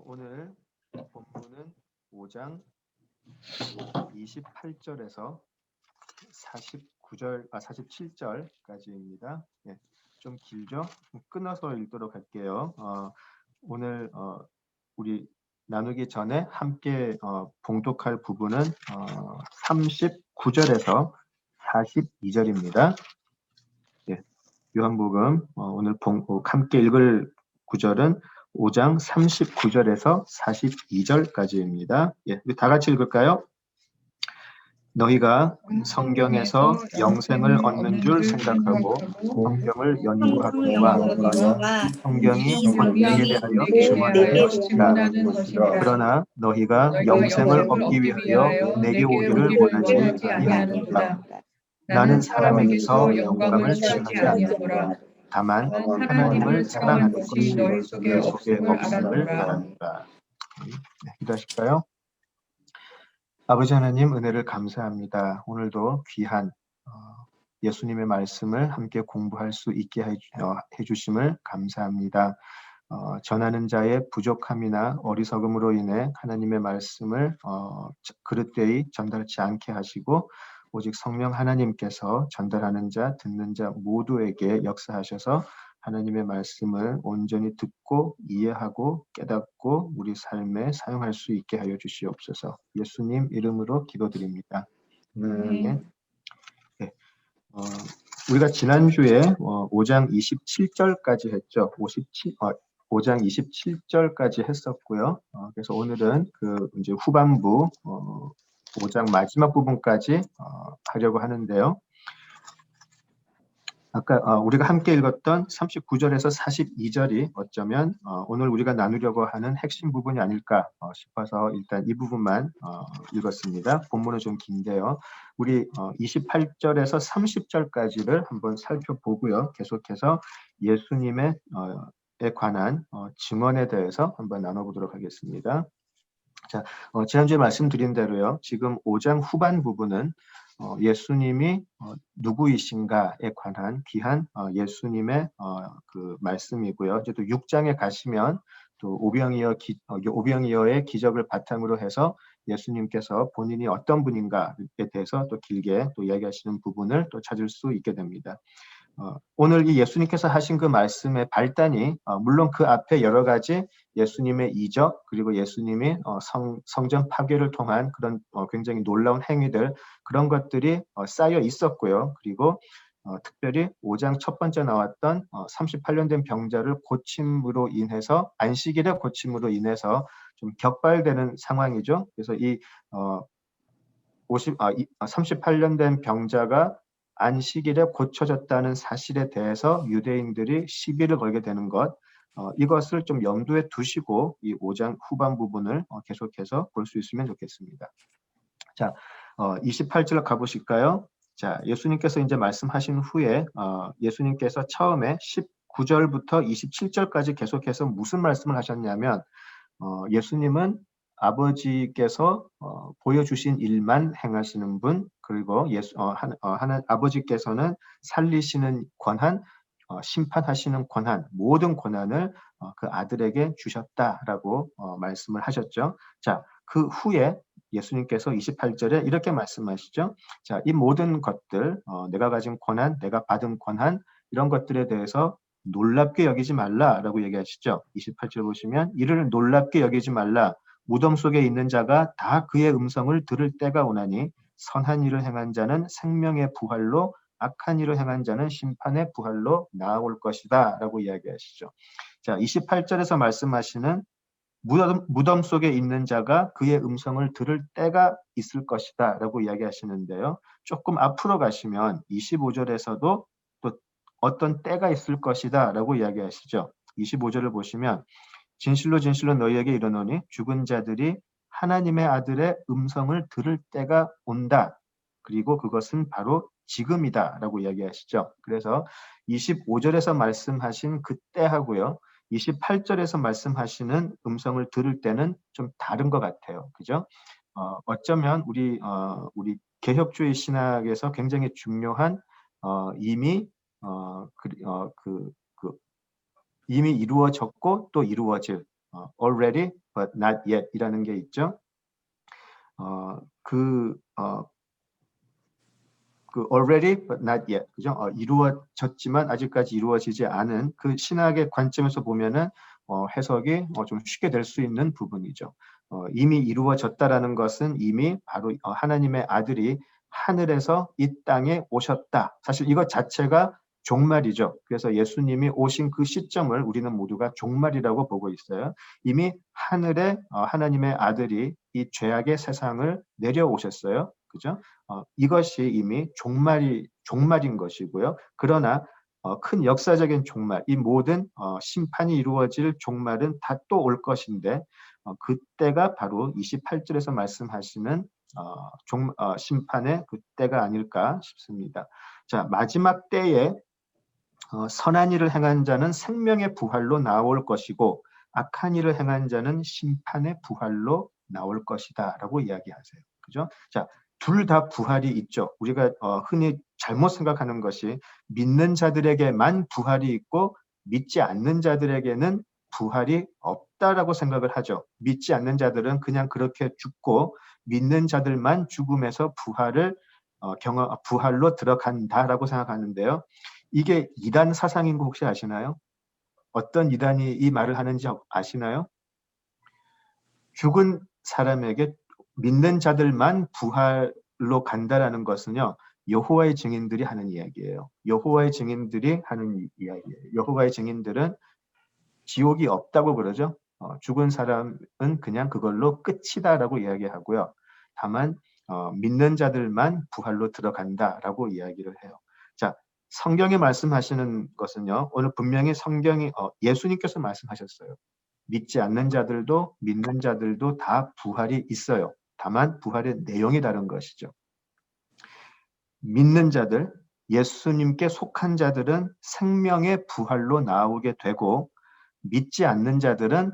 오늘 본문은 5장 28절에서 47절까지입니다. 예, 좀 길죠? 끊어서 읽도록 할게요. 오늘 우리 나누기 전에 함께 봉독할 부분은 39절에서 42절입니다. 예, 요한복음 오늘 함께 읽을 구절은 5장 39절에서 42절까지입니다. 예, 우리 다 같이 읽을까요? 너희가 성경에서 영생을 얻는 줄 생각하고 성경을 연구하거니와 이 성경이 곧 내게 대하여 증언하는 것이라. 그러나 너희가 영생을 얻기 위하여 내게 오기를 원하지 아니하노라. 나는 사람에게서 영감을 취하지 않노라. 다만 하나님을 사랑하는 것이 너희 속에 없음을 바랍니다. 네, 기도하실까요? 아버지 하나님, 은혜를 감사합니다. 오늘도 귀한 예수님의 말씀을 함께 공부할 수 있게 해주심을 감사합니다. 전하는 자의 부족함이나 어리석음으로 인해 하나님의 말씀을 그릇되이 전달치 않게 하시고 오직 성령 하나님께서 전달하는 자, 듣는 자 모두에게 역사하셔서 하나님의 말씀을 온전히 듣고 이해하고 깨닫고 우리 삶에 사용할 수 있게 하여 주시옵소서. 예수님 이름으로 기도드립니다. 네. 우리가 지난주에 5장 27절까지 했죠. 5장 27절까지 했었고요. 그래서 오늘은 이제 후반부 5장 마지막 부분까지 하려고 하는데요. 아까 우리가 함께 읽었던 39절에서 42절이 어쩌면 오늘 우리가 나누려고 하는 핵심 부분이 아닐까 싶어서 일단 이 부분만 읽었습니다. 본문은 좀 긴데요. 우리 28절에서 30절까지를 한번 살펴보고요. 계속해서 예수님에 관한 증언에 대해서 한번 나눠보도록 하겠습니다. 자, 지난주에 말씀드린 대로요. 지금 5장 후반 부분은 예수님이 누구이신가에 관한 귀한 예수님의 그 말씀이고요. 이제 또 6장에 가시면 또 오병이어의 기적을 바탕으로 해서 예수님께서 본인이 어떤 분인가에 대해서 또 길게 또 이야기하시는 부분을 또 찾을 수 있게 됩니다. 오늘 이 예수님께서 하신 그 말씀의 발단이 물론 그 앞에 여러 가지 예수님의 이적 그리고 예수님이 성전 파괴를 통한 그런 굉장히 놀라운 행위들 그런 것들이 쌓여 있었고요. 그리고 특별히 5장 첫 번째 나왔던 38년 된 병자를 고침으로 인해서 안식일에 고침으로 인해서 좀 격발되는 상황이죠. 그래서 이 38년 된 병자가 안식일에 고쳐졌다는 사실에 대해서 유대인들이 시비를 걸게 되는 것, 이것을 좀 염두에 두시고 이 5장 후반 부분을 계속해서 볼 수 있으면 좋겠습니다. 자, 28절 가보실까요? 자, 예수님께서 이제 말씀하신 후에 예수님께서 처음에 19절부터 27절까지 계속해서 무슨 말씀을 하셨냐면 예수님은 아버지께서 보여주신 일만 행하시는 분, 그리고 아버지께서는 살리시는 권한, 심판하시는 권한, 모든 권한을 그 아들에게 주셨다라고 말씀을 하셨죠. 자, 그 후에 예수님께서 28절에 이렇게 말씀하시죠. 자, 이 모든 것들, 내가 가진 권한, 내가 받은 권한, 이런 것들에 대해서 놀랍게 여기지 말라라고 얘기하시죠. 28절 보시면 이를 놀랍게 여기지 말라. 무덤 속에 있는 자가 다 그의 음성을 들을 때가 오나니 선한 일을 행한 자는 생명의 부활로 악한 일을 행한 자는 심판의 부활로 나아올 것이다 라고 이야기하시죠. 자, 28절에서 말씀하시는 무덤 속에 있는 자가 그의 음성을 들을 때가 있을 것이다 라고 이야기하시는데요. 조금 앞으로 가시면 25절에서도 또 어떤 때가 있을 것이다 라고 이야기하시죠. 25절을 보시면 진실로 진실로 너희에게 이르노니 죽은 자들이 하나님의 아들의 음성을 들을 때가 온다. 그리고 그것은 바로 지금이다 라고 이야기하시죠. 그래서 25절에서 말씀하신 그때하고요. 28절에서 말씀하시는 음성을 들을 때는 좀 다른 것 같아요. 그죠? 어쩌면 우리 개혁주의 신학에서 굉장히 중요한 이미 이미 이루어졌고 또 이루어질 already but not yet 이라는 게 있죠. 그 already but not yet, 그죠? 이루어졌지만 아직까지 이루어지지 않은 그 신학의 관점에서 보면은 해석이 좀 쉽게 될 수 있는 부분이죠. 이미 이루어졌다라는 것은 이미 바로 하나님의 아들이 하늘에서 이 땅에 오셨다. 사실 이것 자체가 종말이죠. 그래서 예수님이 오신 그 시점을 우리는 모두가 종말이라고 보고 있어요. 이미 하늘에 하나님의 아들이 이 죄악의 세상을 내려오셨어요. 그죠? 이것이 이미 종말인 것이고요. 그러나 큰 역사적인 종말, 이 모든 심판이 이루어질 종말은 다 또 올 것인데 그때가 바로 28절에서 말씀하시는 심판의 그때가 아닐까 싶습니다. 자, 마지막 때에 선한 일을 행한 자는 생명의 부활로 나올 것이고 악한 일을 행한 자는 심판의 부활로 나올 것이다 라고 이야기하세요. 그죠? 자, 둘 다 부활이 있죠. 우리가 흔히 잘못 생각하는 것이 믿는 자들에게만 부활이 있고 믿지 않는 자들에게는 부활이 없다라고 생각을 하죠. 믿지 않는 자들은 그냥 그렇게 죽고 믿는 자들만 죽음에서 부활로 들어간다라고 생각하는데요. 이게 이단 사상인 거 혹시 아시나요? 어떤 이단이 이 말을 하는지 아시나요? 죽은 사람에게 믿는 자들만 부활로 간다라는 것은요. 여호와의 증인들이 하는 이야기예요. 여호와의 증인들이 하는 이야기예요. 여호와의 증인들은 지옥이 없다고 그러죠. 죽은 사람은 그냥 그걸로 끝이다라고 이야기하고요. 다만 믿는 자들만 부활로 들어간다라고 이야기를 해요. 자, 성경에 말씀하시는 것은요. 오늘 분명히 성경이 예수님께서 말씀하셨어요. 믿지 않는 자들도 믿는 자들도 다 부활이 있어요. 다만 부활의 내용이 다른 것이죠. 믿는 자들, 예수님께 속한 자들은 생명의 부활로 나오게 되고 믿지 않는 자들은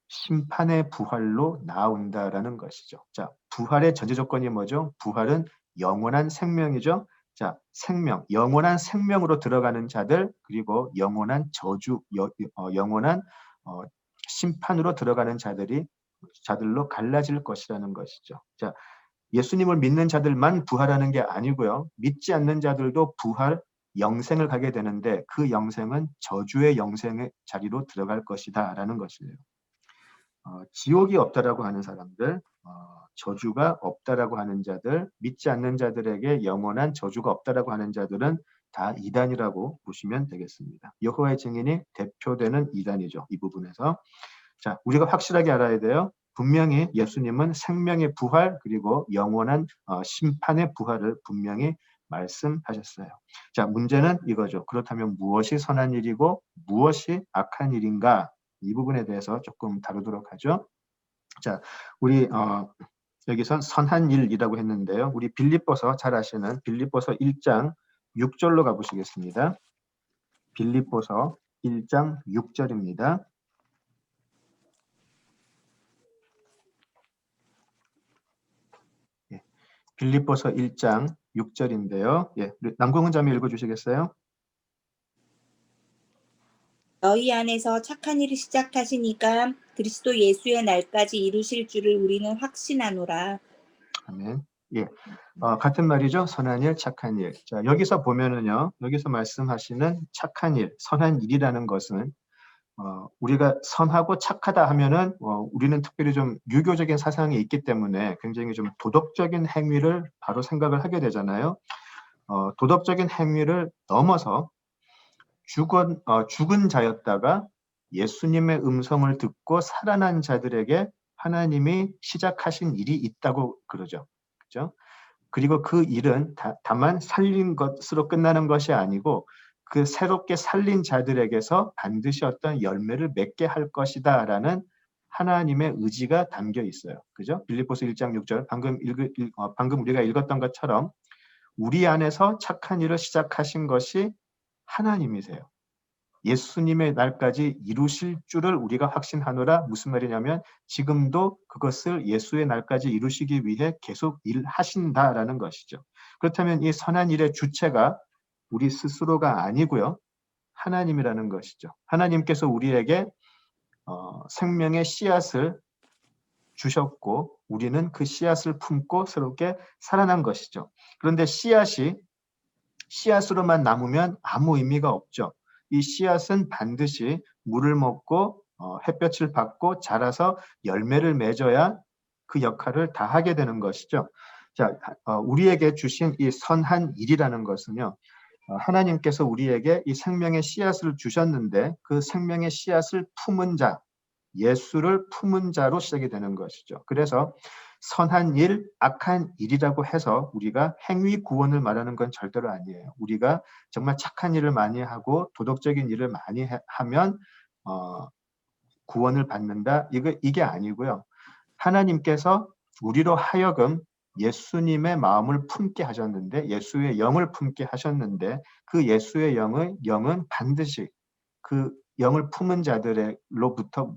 심판의 부활로 나온다라는 것이죠. 자, 부활의 전제 조건이 뭐죠? 부활은 영원한 생명이죠. 자, 생명, 영원한 생명으로 들어가는 자들, 그리고 영원한 영원한 심판으로 들어가는 자들로 갈라질 것이라는 것이죠. 자, 예수님을 믿는 자들만 부활하는 게 아니고요. 믿지 않는 자들도 영생을 가게 되는데 그 영생은 저주의 영생의 자리로 들어갈 것이다라는 것이에요. 지옥이 없다라고 하는 사람들, 저주가 없다라고 하는 자들, 믿지 않는 자들에게 영원한 저주가 없다라고 하는 자들은 다 이단이라고 보시면 되겠습니다. 여호와의 증인이 대표되는 이단이죠. 이 부분에서. 자, 우리가 확실하게 알아야 돼요. 분명히 예수님은 생명의 부활 그리고 영원한 심판의 부활을 분명히 말씀하셨어요. 자, 문제는 이거죠. 그렇다면 무엇이 선한 일이고 무엇이 악한 일인가? 이 부분에 대해서 조금 다루도록 하죠. 자, 우리 여기선 선한 일이라고 했는데요. 우리 빌립보서 잘 아시는 빌립보서 1장 6절로 가보시겠습니다. 빌립보서 1장 6절입니다. 빌립보서 1장 6절인데요. 예, 남궁은 자매 읽어주시겠어요? 너희 안에서 착한 일을 시작하시니까 그리스도 예수의 날까지 이루실 줄을 우리는 확신하노라. 아멘. 예, 같은 말이죠. 선한 일, 착한 일. 자, 여기서 보면은요. 여기서 말씀하시는 착한 일, 선한 일이라는 것은 우리가 선하고 착하다 하면은 우리는 특별히 좀 유교적인 사상이 있기 때문에 굉장히 좀 도덕적인 행위를 바로 생각을 하게 되잖아요. 도덕적인 행위를 넘어서 죽은 자였다가 예수님의 음성을 듣고 살아난 자들에게 하나님이 시작하신 일이 있다고 그러죠. 그죠? 그리고 그 일은 다만 살린 것으로 끝나는 것이 아니고 그 새롭게 살린 자들에게서 반드시 어떤 열매를 맺게 할 것이다라는 하나님의 의지가 담겨 있어요. 그죠? 빌립보서 1장 6절 방금 우리가 읽었던 것처럼 우리 안에서 착한 일을 시작하신 것이 하나님이세요. 예수님의 날까지 이루실 줄을 우리가 확신하노라. 무슨 말이냐면 지금도 그것을 예수의 날까지 이루시기 위해 계속 일하신다라는 것이죠. 그렇다면 이 선한 일의 주체가 우리 스스로가 아니고요. 하나님이라는 것이죠. 하나님께서 우리에게 생명의 씨앗을 주셨고 우리는 그 씨앗을 품고 새롭게 살아난 것이죠. 그런데 씨앗이 씨앗으로만 남으면 아무 의미가 없죠. 이 씨앗은 반드시 물을 먹고 햇볕을 받고 자라서 열매를 맺어야 그 역할을 다 하게 되는 것이죠. 자, 우리에게 주신 이 선한 일이라는 것은요. 하나님께서 우리에게 이 생명의 씨앗을 주셨는데 그 생명의 씨앗을 품은 자, 예수를 품은 자로 시작이 되는 것이죠. 그래서 선한 일, 악한 일이라고 해서 우리가 행위 구원을 말하는 건 절대로 아니에요. 우리가 정말 착한 일을 많이 하고 도덕적인 일을 많이 하면 구원을 받는다. 이게 아니고요. 하나님께서 우리로 하여금 예수님의 마음을 품게 하셨는데 예수의 영을 품게 하셨는데 그 예수의 영은 반드시 그 영을 품은 자들로부터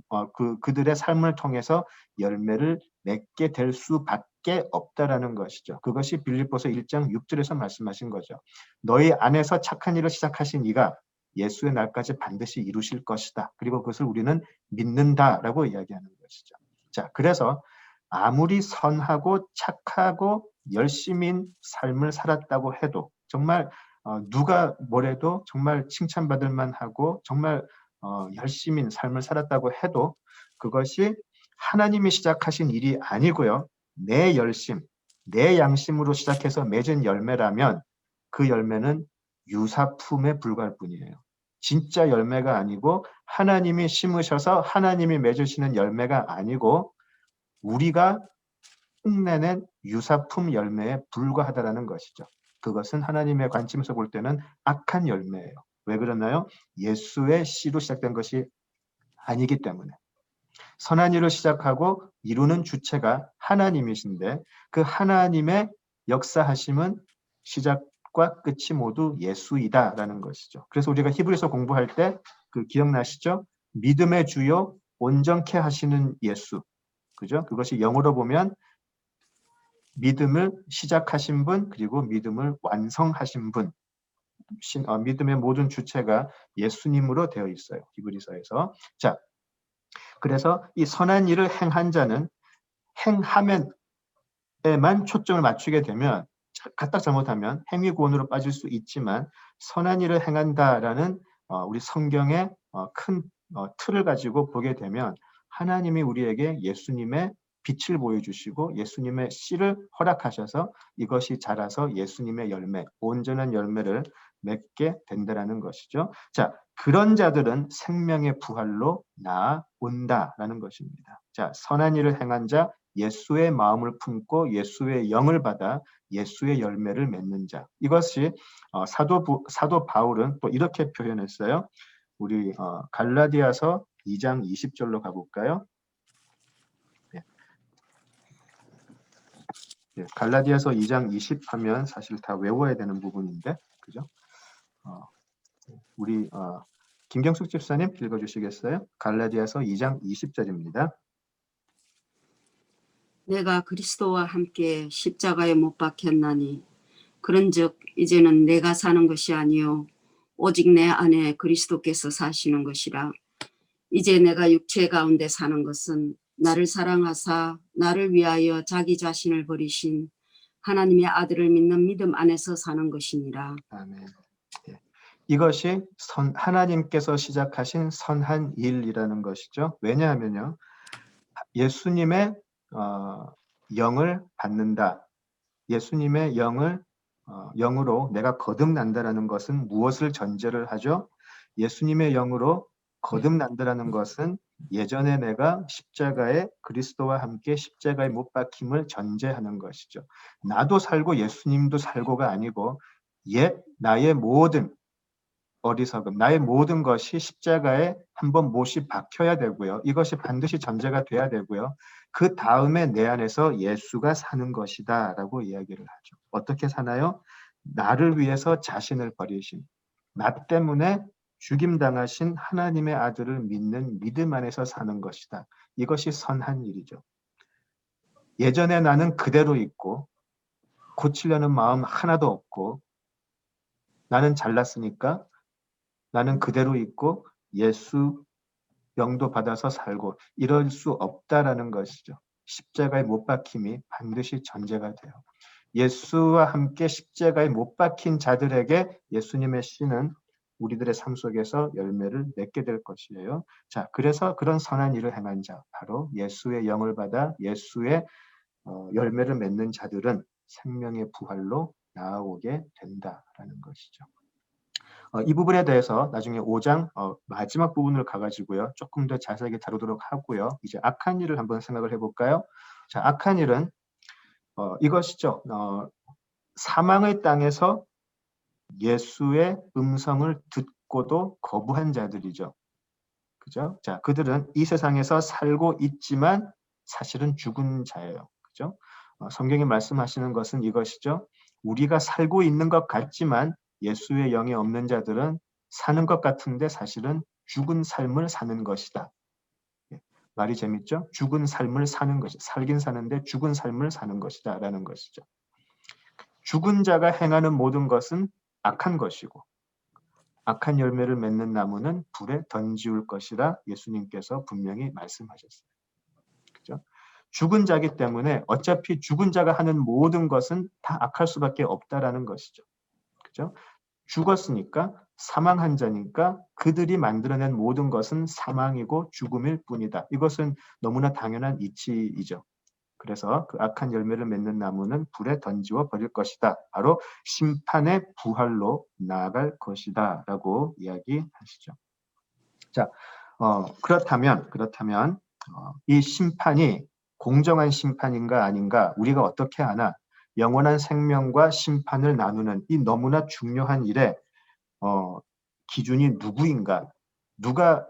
그들의 삶을 통해서 열매를 맺게 될 수밖에 없다라는 것이죠. 그것이 빌립보서 1장 6절에서 말씀하신 거죠. 너희 안에서 착한 일을 시작하신 이가 예수의 날까지 반드시 이루실 것이다. 그리고 그것을 우리는 믿는다라고 이야기하는 것이죠. 자, 그래서 아무리 선하고 착하고 열심인 삶을 살았다고 해도 정말 누가 뭐래도 정말 칭찬받을 만하고 정말 열심인 삶을 살았다고 해도 그것이 하나님이 시작하신 일이 아니고요. 내 열심, 내 양심으로 시작해서 맺은 열매라면 그 열매는 유사품에 불과할 뿐이에요. 진짜 열매가 아니고 하나님이 심으셔서 하나님이 맺으시는 열매가 아니고 우리가 흉내낸 유사품 열매에 불과하다라는 것이죠. 그것은 하나님의 관점에서 볼 때는 악한 열매예요. 왜 그러나요? 예수의 씨로 시작된 것이 아니기 때문에. 선한 일을 시작하고 이루는 주체가 하나님이신데 그 하나님의 역사하심은 시작과 끝이 모두 예수이다라는 것이죠. 그래서 우리가 히브리서 공부할 때 그 기억나시죠? 믿음의 주요 온전케 하시는 예수. 그죠? 그것이 영어로 보면 믿음을 시작하신 분 그리고 믿음을 완성하신 분 믿음의 모든 주체가 예수님으로 되어 있어요. 히브리서에서. 자, 그래서 이 선한 일을 행한 자는 행하면에만 초점을 맞추게 되면 까딱 잘못하면 행위 구원으로 빠질 수 있지만 선한 일을 행한다라는 우리 성경의 큰 틀을 가지고 보게 되면 하나님이 우리에게 예수님의 빛을 보여주시고 예수님의 씨를 허락하셔서 이것이 자라서 예수님의 열매, 온전한 열매를 맺게 된다라는 것이죠. 자, 그런 자들은 생명의 부활로 나아온다라는 것입니다. 자, 선한 일을 행한 자, 예수의 마음을 품고 예수의 영을 받아 예수의 열매를 맺는 자. 이것이 사도 바울은 또 이렇게 표현했어요. 우리 갈라디아서 2장 20절로 가볼까요? 네, 갈라디아서 2장 20 하면 사실 다 외워야 되는 부분인데, 그죠? 우리 김경숙 집사님 읽어주시겠어요? 갈라디아서 2장 20절입니다. 내가 그리스도와 함께 십자가에 못 박혔나니 그런즉 이제는 내가 사는 것이 아니요 오직 내 안에 그리스도께서 사시는 것이라. 이제 내가 육체 가운데 사는 것은 나를 사랑하사 나를 위하여 자기 자신을 버리신 하나님의 아들을 믿는 믿음 안에서 사는 것이니라. 아멘. 예. 이것이 하나님께서 시작하신 선한 일이라는 것이죠. 왜냐하면요. 예수님의 영을 받는다. 예수님의 영으로 내가 거듭난다라는 것은 무엇을 전제를 하죠? 예수님의 영으로 거듭난다라는 것은 예전에 내가 십자가에 그리스도와 함께 십자가에 못 박힘을 전제하는 것이죠. 나도 살고 예수님도 살고가 아니고 옛 나의 모든 어리석음, 나의 모든 것이 십자가에 한번 못이 박혀야 되고요. 이것이 반드시 전제가 돼야 되고요. 그 다음에 내 안에서 예수가 사는 것이다 라고 이야기를 하죠. 어떻게 사나요? 나를 위해서 자신을 버리신, 나 때문에 죽임당하신 하나님의 아들을 믿는 믿음 안에서 사는 것이다. 이것이 선한 일이죠. 예전에 나는 그대로 있고 고치려는 마음 하나도 없고 나는 잘났으니까 나는 그대로 있고 영도 받아서 살고 이럴 수 없다라는 것이죠. 십자가에 못 박힘이 반드시 전제가 돼요. 예수와 함께 십자가에 못 박힌 자들에게 예수님의 씨는 우리들의 삶 속에서 열매를 맺게 될 것이에요. 자, 그래서 그런 선한 일을 행한 자, 바로 예수의 영을 받아 예수의 열매를 맺는 자들은 생명의 부활로 나아오게 된다라는 것이죠. 이 부분에 대해서 나중에 5장 마지막 부분을 가가지고요. 조금 더 자세하게 다루도록 하고요. 이제 악한 일을 한번 생각을 해볼까요? 자, 악한 일은 이것이죠. 사망의 땅에서 예수의 음성을 듣고도 거부한 자들이죠. 그죠? 자, 그들은 이 세상에서 살고 있지만 사실은 죽은 자예요. 그죠? 성경이 말씀하시는 것은 이것이죠. 우리가 살고 있는 것 같지만 예수의 영이 없는 자들은 사는 것 같은데 사실은 죽은 삶을 사는 것이다. 말이 재밌죠? 죽은 삶을 사는 것이, 살긴 사는데 죽은 삶을 사는 것이다 라는 것이죠. 죽은 자가 행하는 모든 것은 악한 것이고 악한 열매를 맺는 나무는 불에 던지울 것이라 예수님께서 분명히 말씀하셨어요. 그죠? 죽은 자기 때문에 어차피 죽은 자가 하는 모든 것은 다 악할 수밖에 없다라는 것이죠. 그죠? 죽었으니까 사망한 자니까 그들이 만들어낸 모든 것은 사망이고 죽음일 뿐이다. 이것은 너무나 당연한 이치이죠. 그래서 그 악한 열매를 맺는 나무는 불에 던지워 버릴 것이다. 바로 심판의 부활로 나아갈 것이다. 라고 이야기하시죠. 자, 그렇다면 이 심판이 공정한 심판인가 아닌가 우리가 어떻게 아나? 영원한 생명과 심판을 나누는 이 너무나 중요한 일에 기준이 누구인가? 누가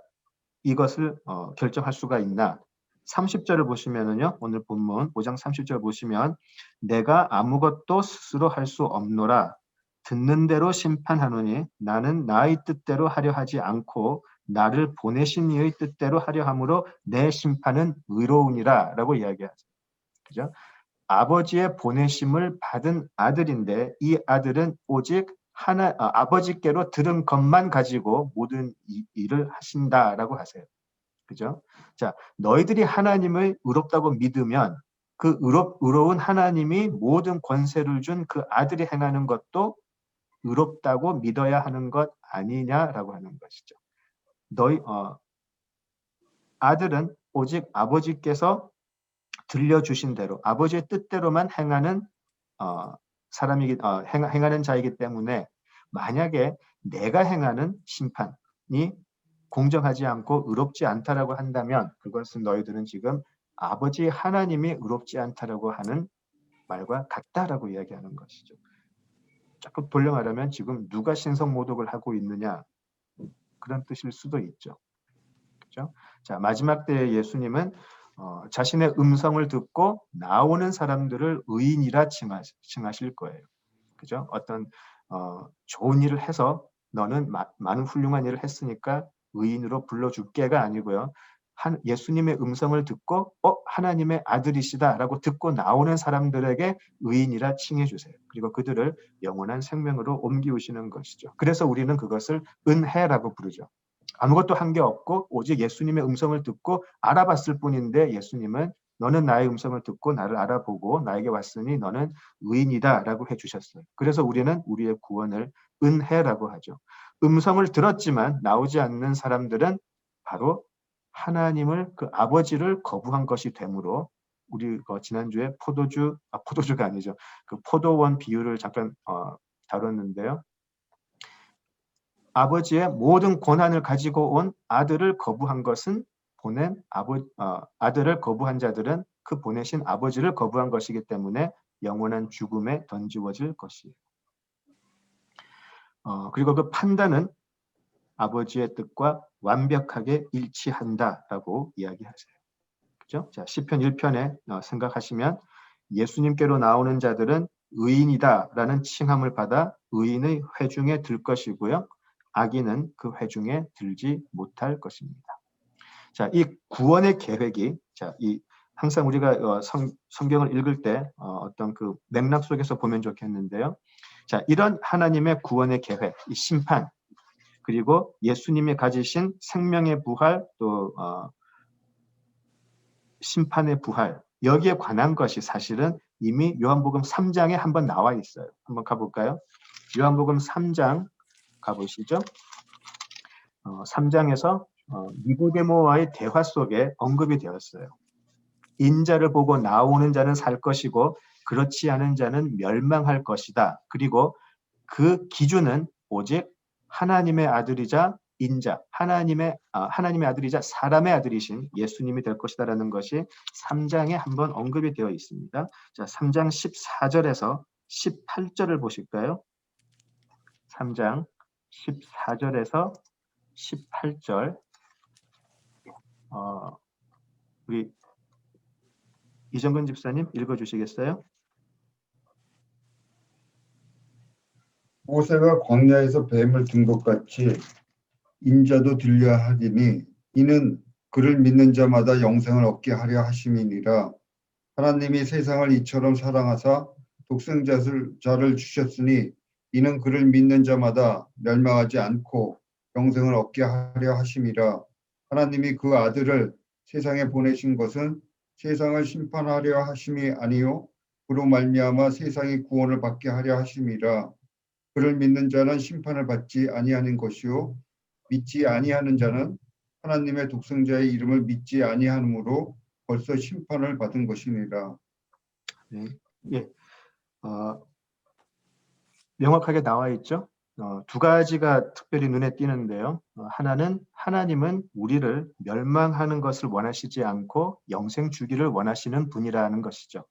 이것을 결정할 수가 있나? 30절을 보시면은요. 오늘 본문 5장 30절 보시면 내가 아무것도 스스로 할 수 없노라. 듣는 대로 심판하노니 나는 나의 뜻대로 하려 하지 않고 나를 보내신 이의 뜻대로 하려 함으로 내 심판은 의로우니라 라고 이야기하죠. 그죠? 아버지의 보내심을 받은 아들인데 이 아들은 오직 아버지께로 들은 것만 가지고 모든 일을 하신다라고 하세요. 그죠? 자, 너희들이 하나님을 의롭다고 믿으면 그 의로운 하나님이 모든 권세를 준 그 아들이 행하는 것도 의롭다고 믿어야 하는 것 아니냐라고 하는 것이죠. 너희 아들은 오직 아버지께서 들려주신 대로 아버지의 뜻대로만 행하는 행하는 자이기 때문에 만약에 내가 행하는 심판이 공정하지 않고 의롭지 않다라고 한다면 그것은 너희들은 지금 아버지 하나님이 의롭지 않다라고 하는 말과 같다라고 이야기하는 것이죠. 조금 돌려 말하면 지금 누가 신성모독을 하고 있느냐 그런 뜻일 수도 있죠. 그렇죠? 자, 마지막 때에 예수님은 자신의 음성을 듣고 나오는 사람들을 의인이라 칭하실 거예요. 그죠? 어떤 좋은 일을 해서 너는 많은 훌륭한 일을 했으니까 의인으로 불러줄게가 아니고요. 예수님의 음성을 듣고 하나님의 아들이시다라고 듣고 나오는 사람들에게 의인이라 칭해 주세요. 그리고 그들을 영원한 생명으로 옮기우시는 것이죠. 그래서 우리는 그것을 은혜라고 부르죠. 아무것도 한 게 없고 오직 예수님의 음성을 듣고 알아봤을 뿐인데 예수님은 너는 나의 음성을 듣고 나를 알아보고 나에게 왔으니 너는 의인이다라고 해주셨어요. 그래서 우리는 우리의 구원을 은혜라고 하죠. 음성을 들었지만 나오지 않는 사람들은 바로 하나님을 그 아버지를 거부한 것이 되므로 우리 지난주에 포도주가 아니죠. 그 포도원 비유를 잠깐 다뤘는데요. 아버지의 모든 권한을 가지고 온 아들을 거부한 것은 아들을 거부한 자들은 그 보내신 아버지를 거부한 것이기 때문에 영원한 죽음에 던지워질 것이에요. 그리고 그 판단은 아버지의 뜻과 완벽하게 일치한다라고 이야기하세요. 그죠? 자, 시편 1편에 생각하시면 예수님께로 나오는 자들은 의인이다라는 칭함을 받아 의인의 회중에 들 것이고요. 악인은 그 회중에 들지 못할 것입니다. 자, 이 구원의 계획이 항상 우리가 성경을 읽을 때 어떤 그 맥락 속에서 보면 좋겠는데요. 자, 이런 하나님의 구원의 계획, 이 심판, 그리고 예수님이 가지신 생명의 부활 또 심판의 부활 여기에 관한 것이 사실은 이미 요한복음 3장에 한번 나와 있어요. 한번 가볼까요? 요한복음 3장 가보시죠. 3장에서 니고데모와의 대화 속에 언급이 되었어요. 인자를 보고 나오는 자는 살 것이고 그렇지 않은 자는 멸망할 것이다. 그리고 그 기준은 오직 하나님의 아들이자 인자, 하나님의 아들이자 사람의 아들이신 예수님이 될 것이다라는 것이 3장에 한번 언급이 되어 있습니다. 자, 3장 14절에서 18절을 보실까요? 3장 14절에서 18절 우리 이정근 집사님 읽어주시겠어요? 모세가 광야에서 뱀을 든 것 같이 인자도 들려 하리니 이는 그를 믿는 자마다 영생을 얻게 하려 하심이니라. 하나님이 세상을 이처럼 사랑하사 독생자를 주셨으니 이는 그를 믿는 자마다 멸망하지 않고 영생을 얻게 하려 하심이라. 하나님이 그 아들을 세상에 보내신 것은 세상을 심판하려 하심이 아니요 그로 말미암아 세상이 구원을 받게 하려 하심이라. 그를 믿는 자는 심판을 받지 아니하는 것이요 믿지 아니하는 자는 하나님의 독생자의 이름을 믿지 아니하므로 벌써 심판을 받은 것이니라. 네. 예. 명확하게 나와 있죠. 두 가지가 특별히 눈에 띄는데요. 하나는 하나님은 우리를 멸망하는 것을 원하시지 않고 영생 주기를 원하시는 분이라는 것이죠.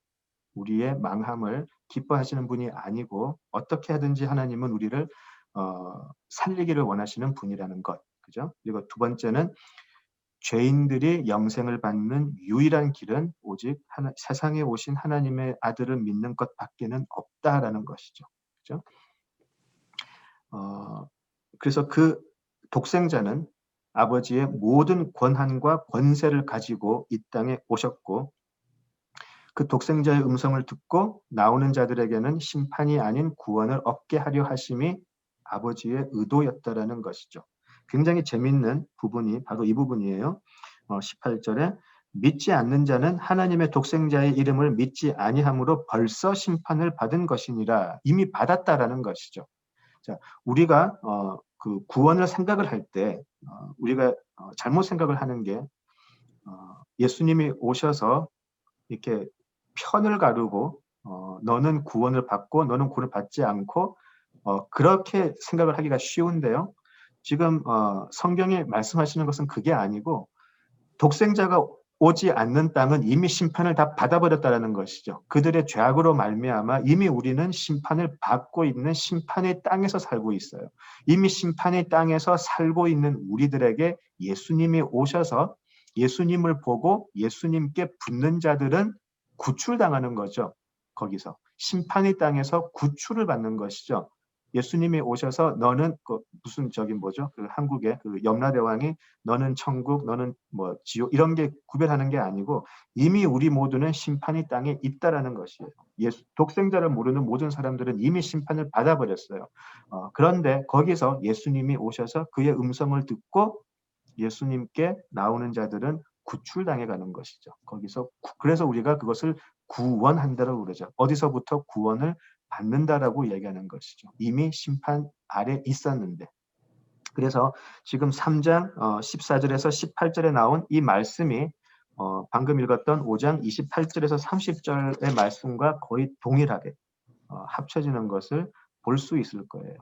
우리의 망함을 기뻐하시는 분이 아니고 어떻게 하든지 하나님은 우리를 살리기를 원하시는 분이라는 것. 그죠? 그리고 두 번째는 죄인들이 영생을 받는 유일한 길은 오직 세상에 오신 하나님의 아들을 믿는 것밖에는 없다라는 것이죠. 그죠? 그래서 그 독생자는 아버지의 모든 권한과 권세를 가지고 이 땅에 오셨고 그 독생자의 음성을 듣고 나오는 자들에게는 심판이 아닌 구원을 얻게 하려 하심이 아버지의 의도였다라는 것이죠. 굉장히 재밌는 부분이 바로 이 부분이에요. 18절에 믿지 않는 자는 하나님의 독생자의 이름을 믿지 아니함으로 벌써 심판을 받은 것이니라. 이미 받았다라는 것이죠. 자, 우리가 그 구원을 생각을 할 때 우리가 잘못 생각을 하는 게 예수님이 오셔서 이렇게 편을 가르고 너는 구원을 받고 너는 구원을 받지 않고 그렇게 생각을 하기가 쉬운데요. 지금 성경이 말씀하시는 것은 그게 아니고 독생자가 오지 않는 땅은 이미 심판을 다 받아버렸다는 것이죠. 그들의 죄악으로 말미암아 이미 우리는 심판을 받고 있는 심판의 땅에서 살고 있어요. 이미 심판의 땅에서 살고 있는 우리들에게 예수님이 오셔서 예수님을 보고 예수님께 붙는 자들은 구출당하는 거죠. 거기서 심판의 땅에서 구출을 받는 것이죠. 예수님이 오셔서 너는 무슨 뭐죠? 그 한국의 그 염라대왕이 너는 천국, 너는 뭐 지옥 이런 게 구별하는 게 아니고 이미 우리 모두는 심판의 땅에 있다라는 것이에요. 독생자를 모르는 모든 사람들은 이미 심판을 받아버렸어요. 그런데 거기서 예수님이 오셔서 그의 음성을 듣고 예수님께 나오는 자들은 구출당해 가는 것이죠. 거기서 그래서 우리가 그것을 구원한다라고 그러죠. 어디서부터 구원을 받는다라고 얘기하는 것이죠. 이미 심판 아래 있었는데. 그래서 지금 3장 14절에서 18절에 나온 이 말씀이 방금 읽었던 5장 28절에서 30절의 말씀과 거의 동일하게 합쳐지는 것을 볼 수 있을 거예요.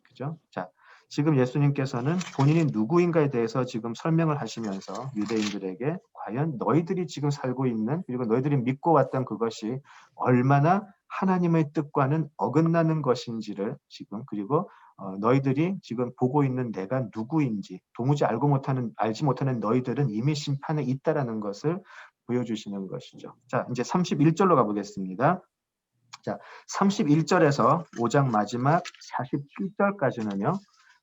그죠? 자, 지금 예수님께서는 본인이 누구인가에 대해서 지금 설명을 하시면서 유대인들에게 과연 너희들이 지금 살고 있는 그리고 너희들이 믿고 왔던 그것이 얼마나 하나님의 뜻과는 어긋나는 것인지를 지금 그리고 너희들이 지금 보고 있는 내가 누구인지 도무지 알지 못하는 너희들은 이미 심판에 있다라는 것을 보여주시는 것이죠. 자, 이제 31절로 가보겠습니다. 자, 31절에서 5장 마지막 47절까지는요.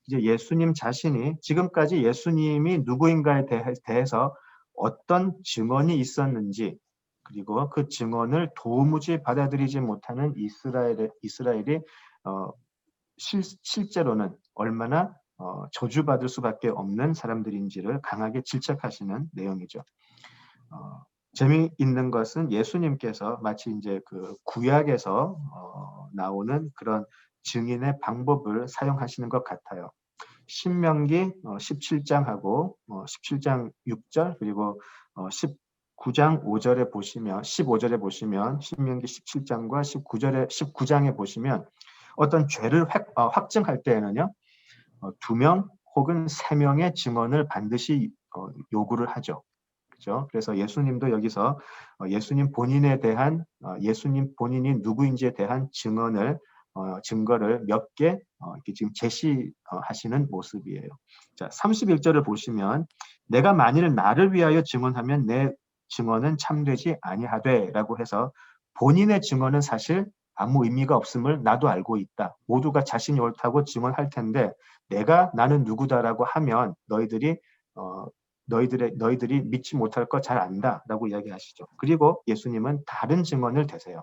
이제 예수님 자신이 지금까지 예수님이 누구인가에 대해서 어떤 증언이 있었는지 그리고 그 증언을 도무지 받아들이지 못하는 이스라엘이 실제로는 얼마나 저주받을 수밖에 없는 사람들인지를 강하게 질책하시는 내용이죠. 재미있는 것은 예수님께서 마치 이제 그 구약에서 나오는 그런 증인의 방법을 사용하시는 것 같아요. 신명기 17장하고 17장 6절 그리고 19장 5절에 보시면 15절에 보시면 신명기 17장과 19장에 보시면 어떤 죄를 확증할 때에는요 2명 혹은 3명의 증언을 반드시 요구를 하죠. 그렇죠? 그래서 예수님도 여기서 예수님 본인에 대한 예수님 본인이 누구인지에 대한 증거를 몇 개 이렇게 지금 제시하시는 모습이에요. 자, 31절을 보시면 내가 만일 나를 위하여 증언하면 내 증언은 참되지 아니하되라고 해서 본인의 증언은 사실 아무 의미가 없음을 나도 알고 있다. 모두가 자신이 옳다고 증언할 텐데 나는 누구다라고 하면 너희들이 믿지 못할 거 잘 안다라고 이야기하시죠. 그리고 예수님은 다른 증언을 대세요.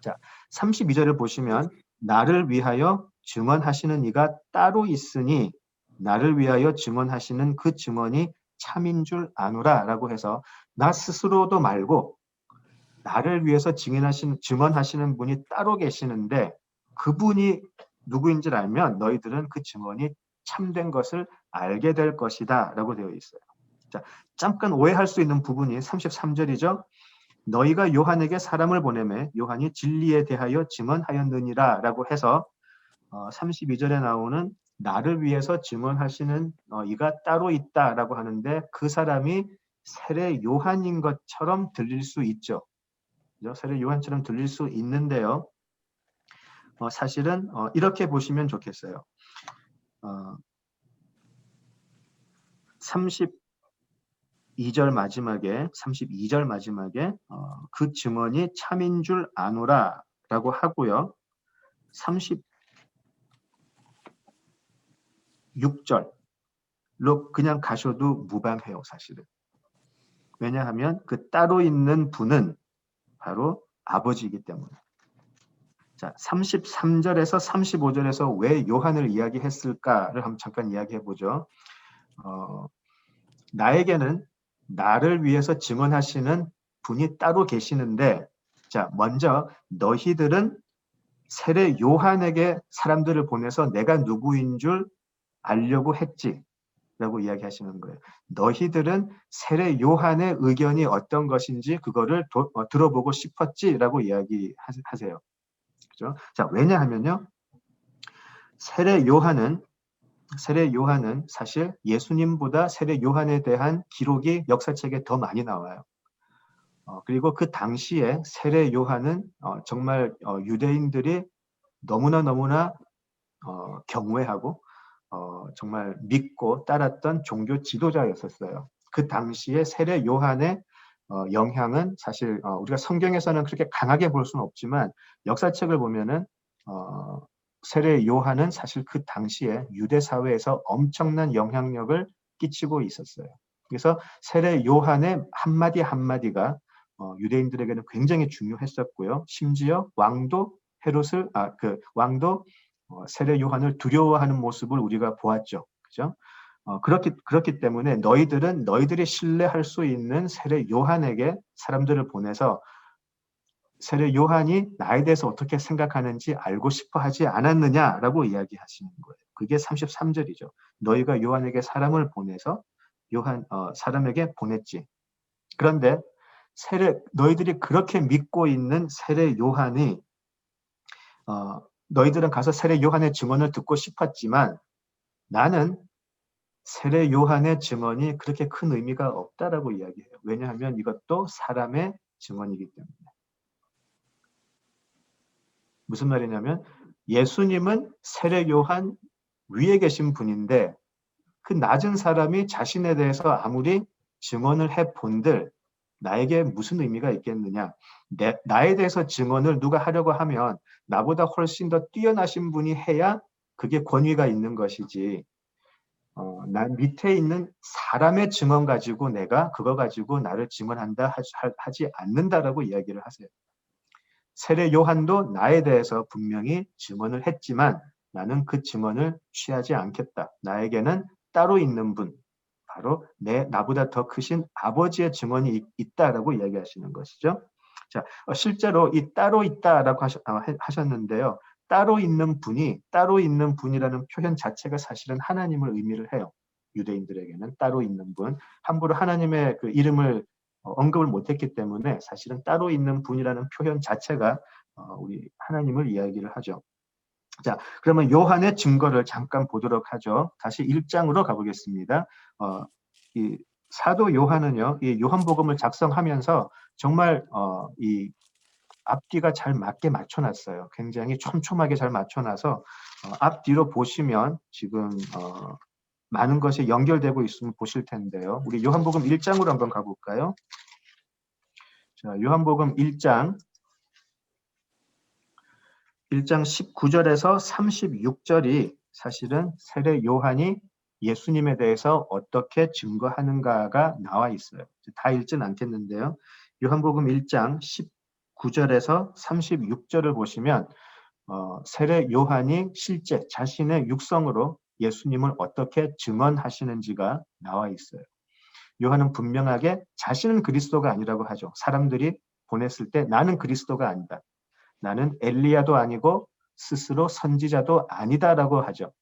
자, 32절을 보시면 나를 위하여 증언하시는 이가 따로 있으니 나를 위하여 증언하시는 그 증언이 참인 줄 아노라라고 해서 나 스스로도 말고 나를 위해서 증언하시는 분이 따로 계시는데 그분이 누구인지를 알면 너희들은 그 증언이 참된 것을 알게 될 것이다 라고 되어 있어요. 자, 잠깐 오해할 수 있는 부분이 33절이죠. 너희가 요한에게 사람을 보내매 요한이 진리에 대하여 증언하였느니라 라고 해서 32절에 나오는 나를 위해서 증언하시는 이가 따로 있다라고 하는데 그 사람이 세례 요한인 것처럼 들릴 수 있죠. 세례 요한처럼 들릴 수 있는데요. 사실은 이렇게 보시면 좋겠어요. 32절 마지막에 그 증언이 참인 줄 아노라라고 하고요. 36절로 그냥 가셔도 무방해요, 사실은. 왜냐하면 그 따로 있는 분은 바로 아버지이기 때문에. 자, 33절에서 35절에서 왜 요한을 이야기했을까를 한번 잠깐 이야기해 보죠. 나에게는 나를 위해서 증언하시는 분이 따로 계시는데, 자, 먼저 너희들은 세례 요한에게 사람들을 보내서 내가 누구인 줄 알려고 했지 라고 이야기하시는 거예요. 너희들은 세례 요한의 의견이 어떤 것인지 그거를 들어보고 싶었지라고 이야기하세요. 그죠? 자, 왜냐하면요. 세례 요한은 사실 예수님보다 세례 요한에 대한 기록이 역사책에 더 많이 나와요. 그리고 그 당시에 세례 요한은 정말 유대인들이 너무나 경외하고 정말 믿고 따랐던 종교 지도자였었어요. 그 당시에 세례 요한의 영향은 사실 우리가 성경에서는 그렇게 강하게 볼 수는 없지만 역사책을 보면은 세례 요한은 사실 그 당시에 유대 사회에서 엄청난 영향력을 끼치고 있었어요. 그래서 세례 요한의 한마디 한마디가 유대인들에게는 굉장히 중요했었고요. 심지어 왕도 세례 요한을 두려워하는 모습을 우리가 보았죠. 그죠? 그렇기 때문에 너희들이 신뢰할 수 있는 세례 요한에게 사람들을 보내서 세례 요한이 나에 대해서 어떻게 생각하는지 알고 싶어 하지 않았느냐라고 이야기하시는 거예요. 그게 33절이죠. 너희가 요한에게 사람을 보내서 사람에게 보냈지. 그런데 너희들이 그렇게 믿고 있는 세례 요한이 너희들은 가서 세례 요한의 증언을 듣고 싶었지만 나는 세례 요한의 증언이 그렇게 큰 의미가 없다라고 이야기해요. 왜냐하면 이것도 사람의 증언이기 때문에. 무슨 말이냐면 예수님은 세례 요한 위에 계신 분인데 그 낮은 사람이 자신에 대해서 아무리 증언을 해본들 나에게 무슨 의미가 있겠느냐. 나에 대해서 증언을 누가 하려고 하면 나보다 훨씬 더 뛰어나신 분이 해야 그게 권위가 있는 것이지. 난 밑에 있는 사람의 증언 가지고 내가 그거 가지고 나를 증언한다 하지 않는다라고 이야기를 하세요. 세례 요한도 나에 대해서 분명히 증언을 했지만 나는 그 증언을 취하지 않겠다. 나에게는 따로 있는 분, 바로 나보다 더 크신 아버지의 증언이 있다라고 이야기하시는 것이죠. 자, 실제로 이 따로 있다라고 하셨는데요. 따로 있는 분이라는 표현 자체가 사실은 하나님을 의미를 해요. 유대인들에게는 따로 있는 분, 함부로 하나님의 그 이름을 언급을 못했기 때문에 사실은 따로 있는 분이라는 표현 자체가 우리 하나님을 이야기를 하죠. 자, 그러면 요한의 증거를 잠깐 보도록 하죠. 다시 1장으로 가보겠습니다. 이 사도 요한은요, 이 요한복음을 작성하면서 정말 이 앞뒤가 잘 맞게 맞춰놨어요. 굉장히 촘촘하게 잘 맞춰놔서 앞뒤로 보시면 지금 많은 것이 연결되고 있으면 보실 텐데요. 우리 요한복음 1장으로 한번 가볼까요? 자, 요한복음 1장 19절에서 36절이 사실은 세례 요한이 예수님에 대해서 어떻게 증거하는가가 나와 있어요. 다 읽지는 않겠는데요. 요한복음 1장 19절에서 36절을 보시면 세례 요한이 실제 자신의 육성으로 예수님을 어떻게 증언하시는지가 나와 있어요. 요한은 분명하게 자신은 그리스도가 아니라고 하죠. 사람들이 보냈을 때 나는 그리스도가 아니다. 나는 엘리야도 아니고 스스로 선지자도 아니다라고 하죠.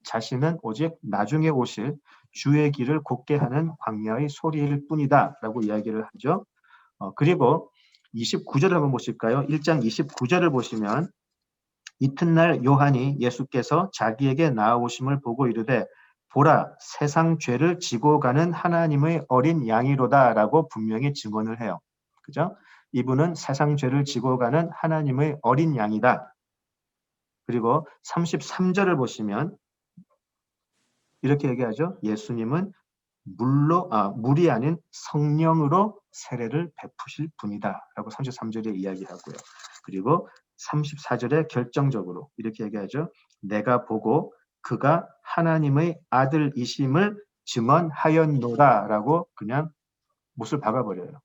자신은 오직 나중에 오실 주의 길을 곧게 하는 광야의 소리일 뿐이다라고 이야기를 하죠. 그리고 29절을 한번 보실까요? 1장 29절을 보시면 이튿날 요한이 예수께서 자기에게 나아오심을 보고 이르되 보라 세상 죄를 지고 가는 하나님의 어린 양이로다라고 분명히 증언을 해요. 그죠? 이분은 세상 죄를 지고 가는 하나님의 어린 양이다. 그리고 33절을 보시면 이렇게 얘기하죠. 예수님은 물이 아닌 성령으로 세례를 베푸실 분이다 라고 33절에 이야기하고요. 그리고 34절에 결정적으로 이렇게 얘기하죠. 내가 보고 그가 하나님의 아들이심을 증언하였노라 라고 그냥 못을 박아버려요.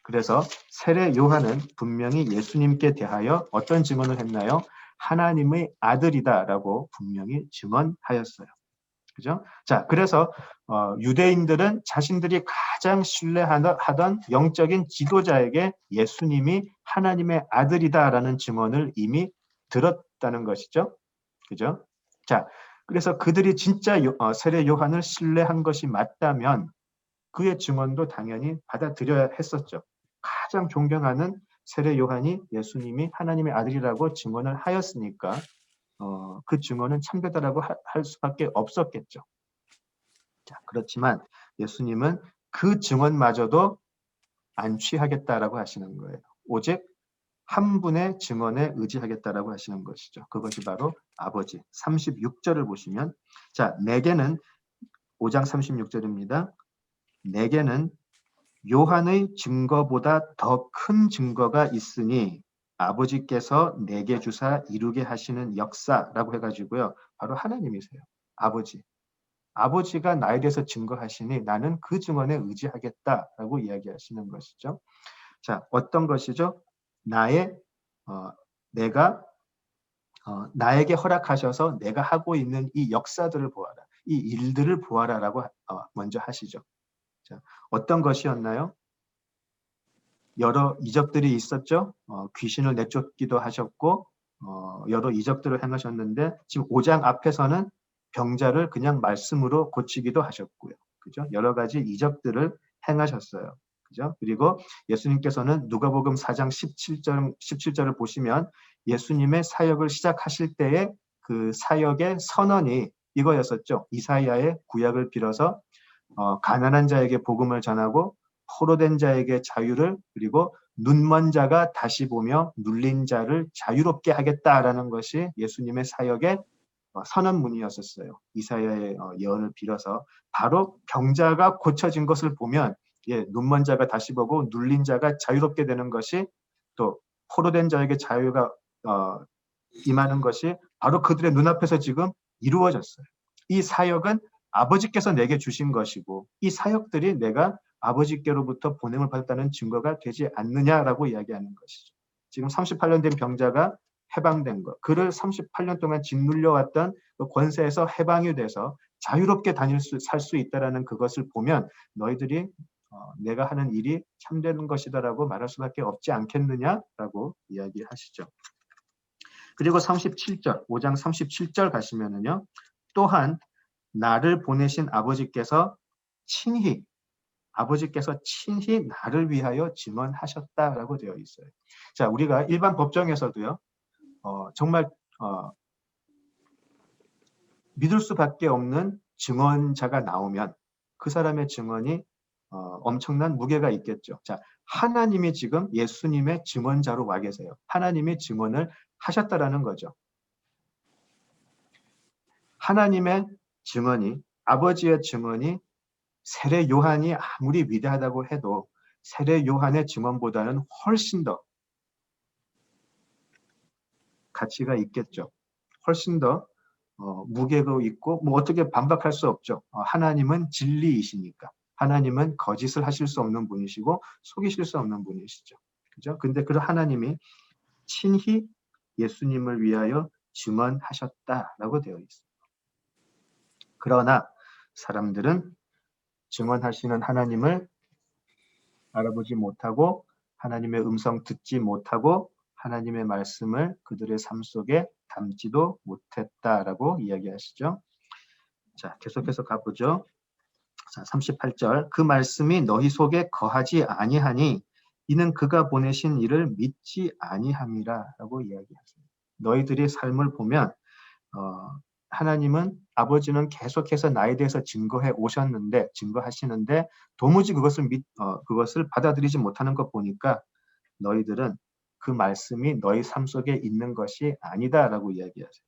그래서 세례 요한은 분명히 예수님께 대하여 어떤 증언을 했나요? 하나님의 아들이다라고 분명히 증언하였어요. 그죠? 자, 그래서 유대인들은 자신들이 가장 신뢰하던 영적인 지도자에게 예수님이 하나님의 아들이다라는 증언을 이미 들었다는 것이죠. 그죠? 자, 그래서 그들이 진짜 세례 요한을 신뢰한 것이 맞다면 그의 증언도 당연히 받아들여야 했었죠. 가장 존경하는 세례 요한이 예수님이 하나님의 아들이라고 증언을 하였으니까 그 증언은 참되다라고 할 수밖에 없었겠죠. 자, 그렇지만 예수님은 그 증언마저도 안 취하겠다라고 하시는 거예요. 오직 한 분의 증언에 의지하겠다라고 하시는 것이죠. 그것이 바로 아버지. 36절을 보시면 자, 내게는 5장 36절입니다. 내게는 요한의 증거보다 더 큰 증거가 있으니 아버지께서 내게 주사 이루게 하시는 역사라고 해가지고요. 바로 하나님이세요. 아버지. 아버지가 나에 대해서 증거하시니 나는 그 증언에 의지하겠다라고 이야기하시는 것이죠. 자, 어떤 것이죠? 나에게 허락하셔서 내가 하고 있는 이 역사들을 보아라. 이 일들을 보아라라고 먼저 하시죠. 자, 어떤 것이었나요? 여러 이적들이 있었죠. 귀신을 내쫓기도 하셨고 여러 이적들을 행하셨는데 지금 5장 앞에서는 병자를 그냥 말씀으로 고치기도 하셨고요. 그죠? 여러 가지 이적들을 행하셨어요. 그죠? 그리고 예수님께서는 누가복음 4장 17절을 보시면 예수님의 사역을 시작하실 때의 그 사역의 선언이 이거였었죠. 이사야의 구약을 빌어서 가난한 자에게 복음을 전하고 포로된 자에게 자유를, 그리고 눈먼 자가 다시 보며 눌린 자를 자유롭게 하겠다라는 것이 예수님의 사역의 선언문이었었어요. 이사야의 예언을 빌어서 바로 병자가 고쳐진 것을 보면 눈먼 자가 다시 보고 눌린 자가 자유롭게 되는 것이, 또 포로된 자에게 자유가 임하는 것이 바로 그들의 눈앞에서 지금 이루어졌어요. 이 사역은 아버지께서 내게 주신 것이고 이 사역들이 내가 아버지께로부터 보냄을 받았다는 증거가 되지 않느냐라고 이야기하는 것이죠. 지금 38년 된 병자가 해방된 것, 그를 38년 동안 짓눌려왔던 그 권세에서 해방이 돼서 자유롭게 살 수 있다라는 그것을 보면 너희들이 내가 하는 일이 참되는 것이다라고 말할 수밖에 없지 않겠느냐라고 이야기하시죠. 그리고 37절, 5장 37절 가시면은요. 또한 나를 보내신 아버지께서 친히 나를 위하여 증언하셨다라고 되어 있어요. 자, 우리가 일반 법정에서도요. 정말 믿을 수밖에 없는 증언자가 나오면 그 사람의 증언이 엄청난 무게가 있겠죠. 자, 하나님이 지금 예수님의 증언자로 와 계세요. 하나님이 증언을 하셨다라는 거죠. 하나님의 증언이, 아버지의 증언이 세례 요한이 아무리 위대하다고 해도 세례 요한의 증언보다는 훨씬 더 가치가 있겠죠. 훨씬 더 무게가 있고 뭐 어떻게 반박할 수 없죠. 하나님은 진리이시니까. 하나님은 거짓을 하실 수 없는 분이시고 속이실 수 없는 분이시죠. 그죠? 근데 그 하나님이 친히 예수님을 위하여 증언하셨다라고 되어 있습니다. 그러나 사람들은 증언하시는 하나님을 알아보지 못하고 하나님의 음성 듣지 못하고 하나님의 말씀을 그들의 삶 속에 담지도 못했다라고 이야기하시죠. 자, 계속해서 가보죠. 자, 38절. 그 말씀이 너희 속에 거하지 아니하니 이는 그가 보내신 이를 믿지 아니함이라라고 이야기하세요. 너희들의 삶을 보면 하나님은 아버지는 계속해서 나에 대해서 증거하시는데 도무지 그것을 받아들이지 못하는 것 보니까 너희들은 그 말씀이 너희 삶 속에 있는 것이 아니다라고 이야기하세요.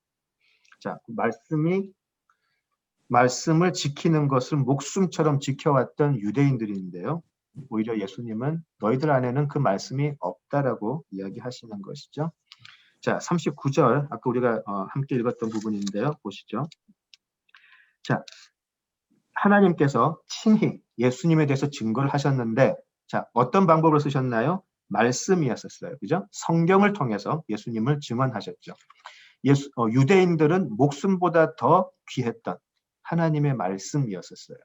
자, 말씀을 지키는 것을 목숨처럼 지켜왔던 유대인들인데요. 오히려 예수님은 너희들 안에는 그 말씀이 없다라고 이야기하시는 것이죠. 자, 39절 아까 우리가 함께 읽었던 부분인데요. 보시죠. 자, 하나님께서 친히 예수님에 대해서 증거를 하셨는데 자, 어떤 방법을 쓰셨나요? 말씀이었었어요. 그죠? 성경을 통해서 예수님을 증언하셨죠. 유대인들은 목숨보다 더 귀했던 하나님의 말씀이었었어요.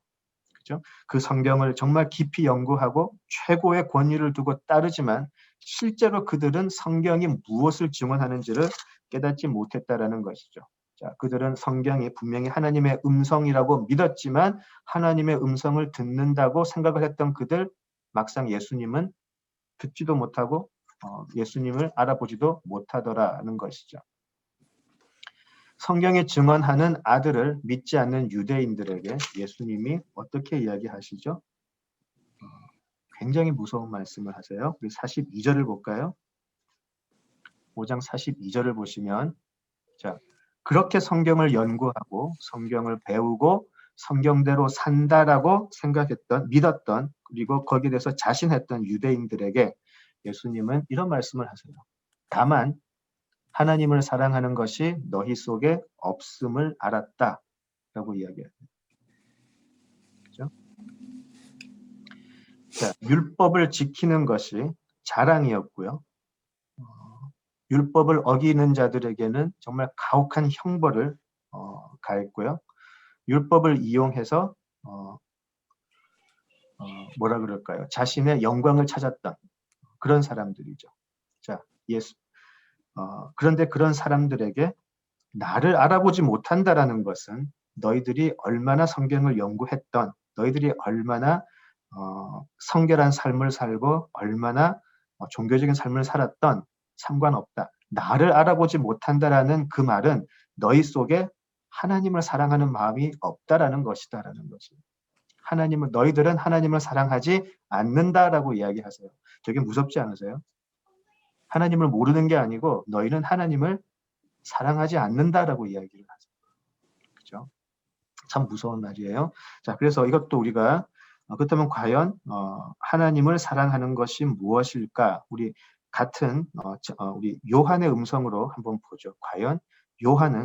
그죠? 그 성경을 정말 깊이 연구하고 최고의 권위를 두고 따르지만 실제로 그들은 성경이 무엇을 증언하는지를 깨닫지 못했다라는 것이죠. 자, 그들은 성경이 분명히 하나님의 음성이라고 믿었지만 하나님의 음성을 듣는다고 생각을 했던 그들, 막상 예수님은 듣지도 못하고 예수님을 알아보지도 못하더라는 것이죠. 성경에 증언하는 아들을 믿지 않는 유대인들에게 예수님이 어떻게 이야기하시죠? 굉장히 무서운 말씀을 하세요. 우리 42절을 볼까요? 5장 42절을 보시면 자, 그렇게 성경을 연구하고 성경을 배우고 성경대로 산다라고 믿었던 그리고 거기에 대해서 자신했던 유대인들에게 예수님은 이런 말씀을 하세요. 다만 하나님을 사랑하는 것이 너희 속에 없음을 알았다라고 이야기해요. 그렇죠? 자, 율법을 지키는 것이 자랑이었고요. 율법을 어기는 자들에게는 정말 가혹한 형벌을 가했고요. 율법을 이용해서 뭐라 그럴까요? 자신의 영광을 찾았던 그런 사람들이죠. 자, 그런데 그런 사람들에게 나를 알아보지 못한다라는 것은 너희들이 얼마나 성경을 연구했던, 너희들이 얼마나 성결한 삶을 살고 얼마나 종교적인 삶을 살았던 상관없다. 나를 알아보지 못한다라는 그 말은 너희 속에 하나님을 사랑하는 마음이 없다라는 것이다라는 것이. 너희들은 하나님을 사랑하지 않는다라고 이야기하세요. 되게 무섭지 않으세요? 하나님을 모르는 게 아니고 너희는 하나님을 사랑하지 않는다라고 이야기를 하세요. 그렇죠? 참 무서운 말이에요. 자, 그래서 이것도 우리가 그렇다면 과연 하나님을 사랑하는 것이 무엇일까? 우리 같은 우리 요한의 음성으로 한번 보죠. 과연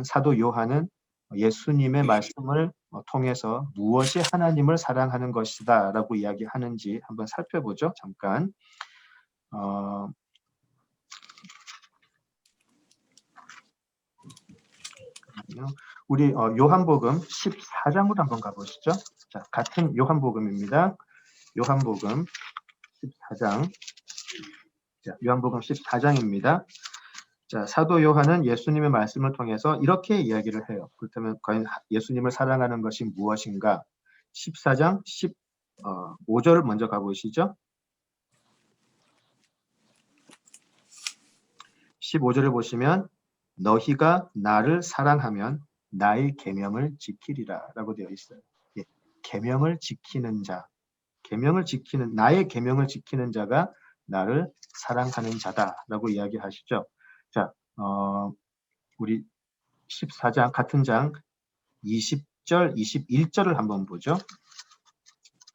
사도 요한은 예수님의 말씀을 통해서 무엇이 하나님을 사랑하는 것이다라고 이야기하는지 한번 살펴보죠. 잠깐. 우리 요한복음 14장으로 한번 가보시죠. 자, 같은 요한복음입니다. 요한복음 14장. 자, 요한복음 14장입니다. 자, 사도 요한은 예수님의 말씀을 통해서 이렇게 이야기를 해요. 그렇다면 과연 예수님을 사랑하는 것이 무엇인가? 14장 15절을 먼저 가보시죠. 15절을 보시면 너희가 나를 사랑하면 나의 계명을 지키리라 라고 되어 있어요. 예, 계명을 지키는 자, 나의 계명을 지키는 자가 나를 사랑하는 자다라고 이야기하시죠. 자, 우리 14장 같은 장 20절, 21절을 한번 보죠.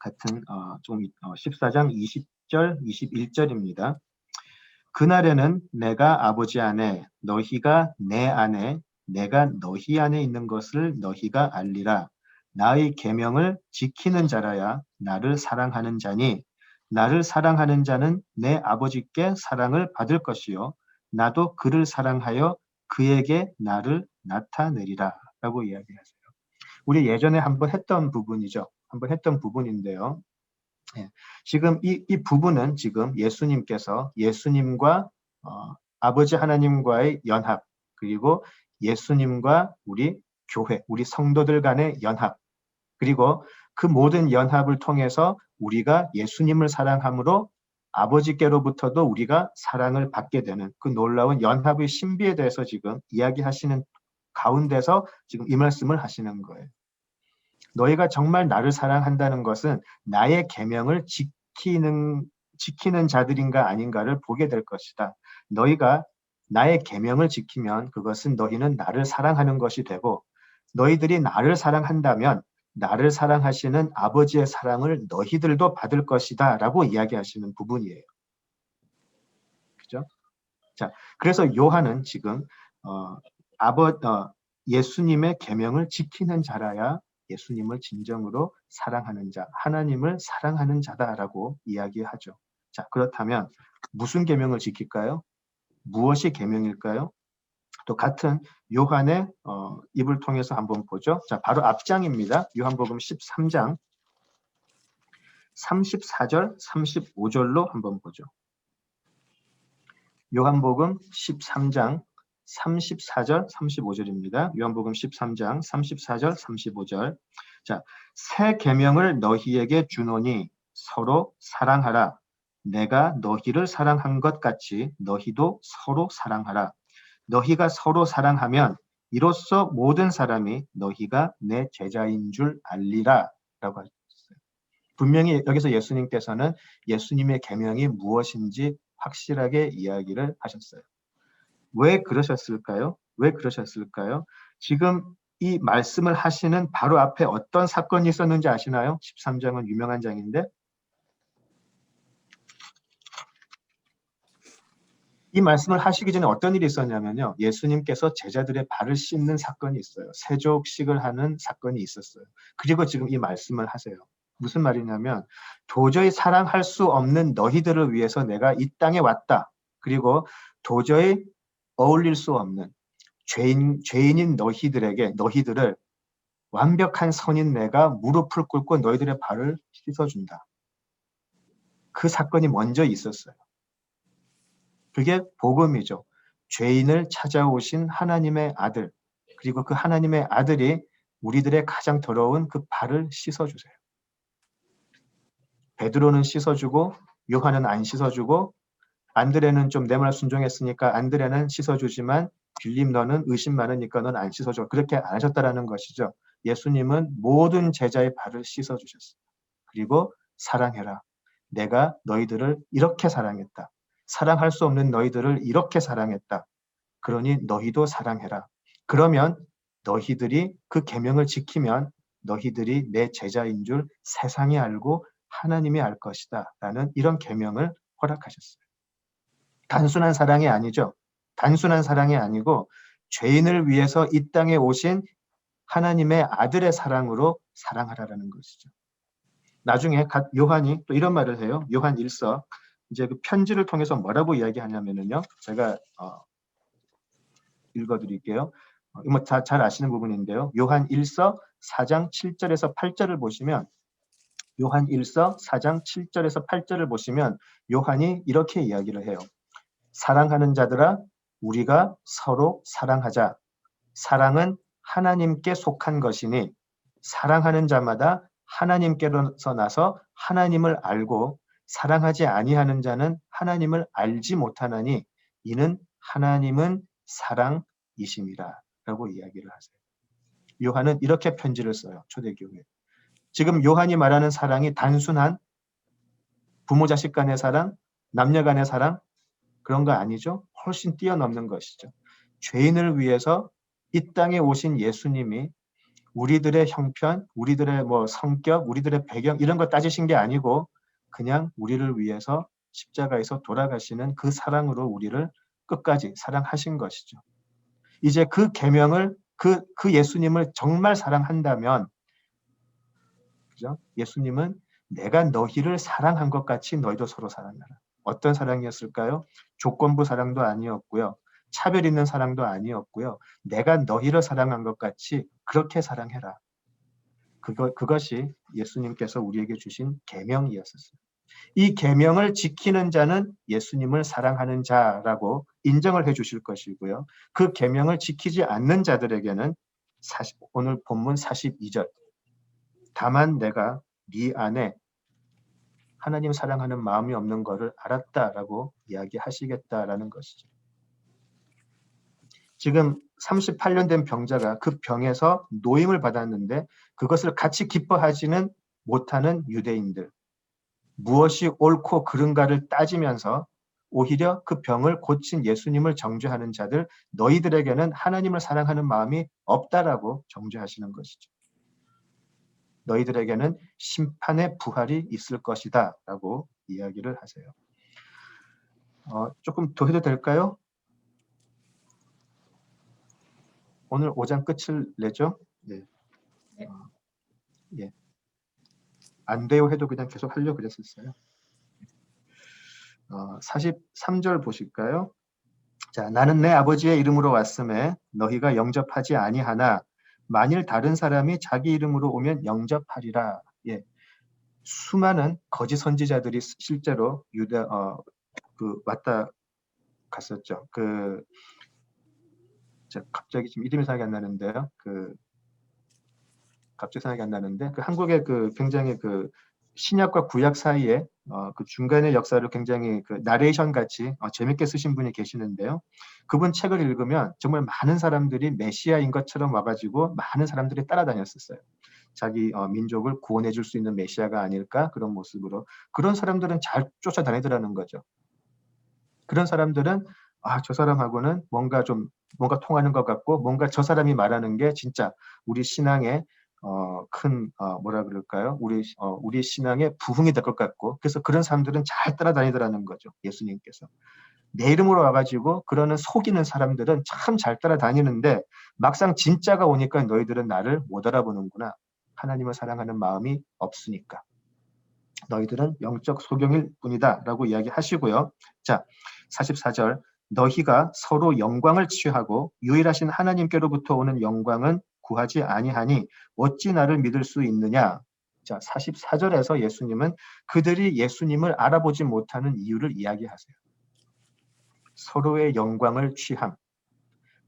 같은 14장 20절, 21절입니다. 그날에는 내가 아버지 안에, 너희가 내 안에, 내가 너희 안에 있는 것을 너희가 알리라. 나의 계명을 지키는 자라야 나를 사랑하는 자니, 나를 사랑하는 자는 내 아버지께 사랑을 받을 것이요 나도 그를 사랑하여 그에게 나를 나타내리라 라고 이야기하세요. 우리 예전에 한번 했던 부분이죠. 한번 했던 부분인데요. 예, 지금 이 부분은 지금 예수님께서 예수님과 아버지 하나님과의 연합, 그리고 예수님과 우리 교회, 우리 성도들 간의 연합, 그리고 그 모든 연합을 통해서 우리가 예수님을 사랑함으로 아버지께로부터도 우리가 사랑을 받게 되는 그 놀라운 연합의 신비에 대해서 지금 이야기하시는 가운데서 지금 이 말씀을 하시는 거예요. 너희가 정말 나를 사랑한다는 것은 나의 계명을 지키는 자들인가 아닌가를 보게 될 것이다. 너희가 나의 계명을 지키면 그것은 너희는 나를 사랑하는 것이 되고, 너희들이 나를 사랑한다면 나를 사랑하시는 아버지의 사랑을 너희들도 받을 것이다 라고 이야기하시는 부분이에요. 그죠? 자, 그래서 요한은 지금 예수님의 계명을 지키는 자라야 예수님을 진정으로 사랑하는 자, 하나님을 사랑하는 자다라고 이야기하죠. 자, 그렇다면 무슨 계명을 지킬까요? 무엇이 계명일까요? 또 같은 요한의 입을 통해서 한번 보죠. 자, 바로 앞장입니다. 요한복음 13장 34절, 35절로 한번 보죠. 요한복음 13장 34절, 35절입니다. 요한복음 13장 34절, 35절. 자, 새 계명을 너희에게 주노니 서로 사랑하라. 내가 너희를 사랑한 것 같이 너희도 서로 사랑하라. 너희가 서로 사랑하면 이로써 모든 사람이 너희가 내 제자인 줄 알리라 라고 하셨어요. 분명히 여기서 예수님께서는 예수님의 계명이 무엇인지 확실하게 이야기를 하셨어요. 왜 그러셨을까요? 왜 그러셨을까요? 지금 이 말씀을 하시는 바로 앞에 어떤 사건이 있었는지 아시나요? 13장은 유명한 장인데 이 말씀을 하시기 전에 어떤 일이 있었냐면요. 예수님께서 제자들의 발을 씻는 사건이 있어요. 세족식을 하는 사건이 있었어요. 그리고 지금 이 말씀을 하세요. 무슨 말이냐면 도저히 사랑할 수 없는 너희들을 위해서 내가 이 땅에 왔다. 그리고 도저히 어울릴 수 없는 죄인인 너희들을 완벽한 선인 내가 무릎을 꿇고 너희들의 발을 씻어준다. 그 사건이 먼저 있었어요. 그게 복음이죠. 죄인을 찾아오신 하나님의 아들, 그리고 그 하나님의 아들이 우리들의 가장 더러운 그 발을 씻어주세요. 베드로는 씻어주고 요한은 안 씻어주고 안드레는 좀 내 말 순종했으니까 안드레는 씻어주지만 빌립 너는 의심 많으니까 넌 안 씻어줘. 그렇게 안 하셨다라는 것이죠. 예수님은 모든 제자의 발을 씻어주셨어요. 그리고 사랑해라. 내가 너희들을 이렇게 사랑했다. 사랑할 수 없는 너희들을 이렇게 사랑했다. 그러니 너희도 사랑해라. 그러면 너희들이 그 계명을 지키면 너희들이 내 제자인 줄 세상이 알고 하나님이 알 것이다. 라는 이런 계명을 허락하셨어요. 단순한 사랑이 아니죠. 단순한 사랑이 아니고 죄인을 위해서 이 땅에 오신 하나님의 아들의 사랑으로 사랑하라라는 것이죠. 나중에 요한이 또 이런 말을 해요. 요한 1서 이제 그 편지를 통해서 뭐라고 이야기하냐면요. 제가 읽어드릴게요. 뭐 잘 아시는 부분인데요. 요한 1서 4장 7절에서 8절을 보시면 요한 1서 4장 7절에서 8절을 보시면 요한이 이렇게 이야기를 해요. 사랑하는 자들아 우리가 서로 사랑하자. 사랑은 하나님께 속한 것이니 사랑하는 자마다 하나님께로서 나서 하나님을 알고 사랑하지 아니하는 자는 하나님을 알지 못하나니 이는 하나님은 사랑이심이라 라고 이야기를 하세요. 요한은 이렇게 편지를 써요. 초대교회에. 지금 요한이 말하는 사랑이 단순한 부모 자식 간의 사랑, 남녀 간의 사랑 그런 거 아니죠. 훨씬 뛰어넘는 것이죠. 죄인을 위해서 이 땅에 오신 예수님이 우리들의 형편, 우리들의 뭐 성격, 우리들의 배경 이런 거 따지신 게 아니고 그냥 우리를 위해서 십자가에서 돌아가시는 그 사랑으로 우리를 끝까지 사랑하신 것이죠. 이제 그 계명을 그 예수님을 정말 사랑한다면 그죠? 예수님은 내가 너희를 사랑한 것 같이 너희도 서로 사랑하라. 어떤 사랑이었을까요? 조건부 사랑도 아니었고요. 차별 있는 사랑도 아니었고요. 내가 너희를 사랑한 것 같이 그렇게 사랑해라. 그것이 예수님께서 우리에게 주신 계명이었었어요. 이 계명을 지키는 자는 예수님을 사랑하는 자라고 인정을 해 주실 것이고요. 그 계명을 지키지 않는 자들에게는 오늘 본문 42절 다만 내가 네 안에 하나님 사랑하는 마음이 없는 것을 알았다라고 이야기하시겠다라는 것이죠. 지금 38년 된 병자가 그 병에서 노임을 받았는데 그것을 같이 기뻐하지는 못하는 유대인들. 무엇이 옳고 그른가를 따지면서 오히려 그 병을 고친 예수님을 정죄하는 자들, 너희들에게는 하나님을 사랑하는 마음이 없다라고 정죄하시는 것이죠. 너희들에게는 심판의 부활이 있을 것이다 라고 이야기를 하세요. 조금 더 해도 될까요? 오늘 5장 끝을 내죠? 네. 예. 안 돼요 해도 그냥 계속 하려고 그랬었어요. 43절 보실까요? 자, 나는 내 아버지의 이름으로 왔음에 너희가 영접하지 아니하나 만일 다른 사람이 자기 이름으로 오면 영접하리라. 예. 수많은 거짓 선지자들이 실제로 왔다 갔었죠. 갑자기 지금 이름이 생각이 안 나는데요. 갑자기 생각이 안 나는데 한국의 굉장히 신약과 구약 사이에 그 중간의 역사를 굉장히 나레이션 같이 재밌게 쓰신 분이 계시는데요. 그분 책을 읽으면 정말 많은 사람들이 메시아인 것처럼 와가지고 많은 사람들이 따라다녔었어요. 자기 민족을 구원해 줄 수 있는 메시아가 아닐까 그런 모습으로. 그런 사람들은 잘 쫓아다니더라는 거죠. 그런 사람들은 저 사람하고는 뭔가 통하는 것 같고 뭔가 저 사람이 말하는 게 진짜 우리 신앙의 큰 뭐라 그럴까요? 우리 신앙의 부흥이 될 것 같고 그래서 그런 사람들은 잘 따라다니더라는 거죠. 예수님께서. 내 이름으로 와가지고 그러는 속이는 사람들은 참 잘 따라다니는데 막상 진짜가 오니까 너희들은 나를 못 알아보는구나. 하나님을 사랑하는 마음이 없으니까. 너희들은 영적 소경일 뿐이다 라고 이야기하시고요. 자, 44절 너희가 서로 영광을 취하고 유일하신 하나님께로부터 오는 영광은 구하지 아니하니 어찌 나를 믿을 수 있느냐. 자, 44절에서 예수님은 그들이 예수님을 알아보지 못하는 이유를 이야기하세요. 서로의 영광을 취함.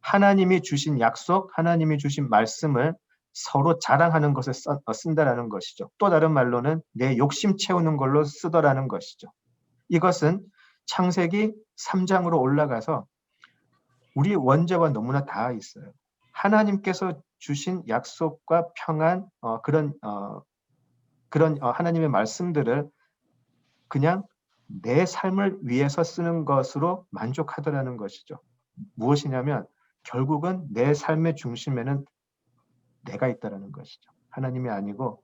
하나님이 주신 약속, 하나님이 주신 말씀을 서로 자랑하는 것에 쓴다라는 것이죠. 또 다른 말로는 내 욕심 채우는 걸로 쓰더라는 것이죠. 이것은 창세기 3장으로 올라가서 우리 원죄와 너무나 닿아 있어요. 하나님께서 주신 약속과 평안 그런 하나님의 말씀들을 그냥 내 삶을 위해서 쓰는 것으로 만족하더라는 것이죠. 무엇이냐면 결국은 내 삶의 중심에는 내가 있다라는 것이죠. 하나님이 아니고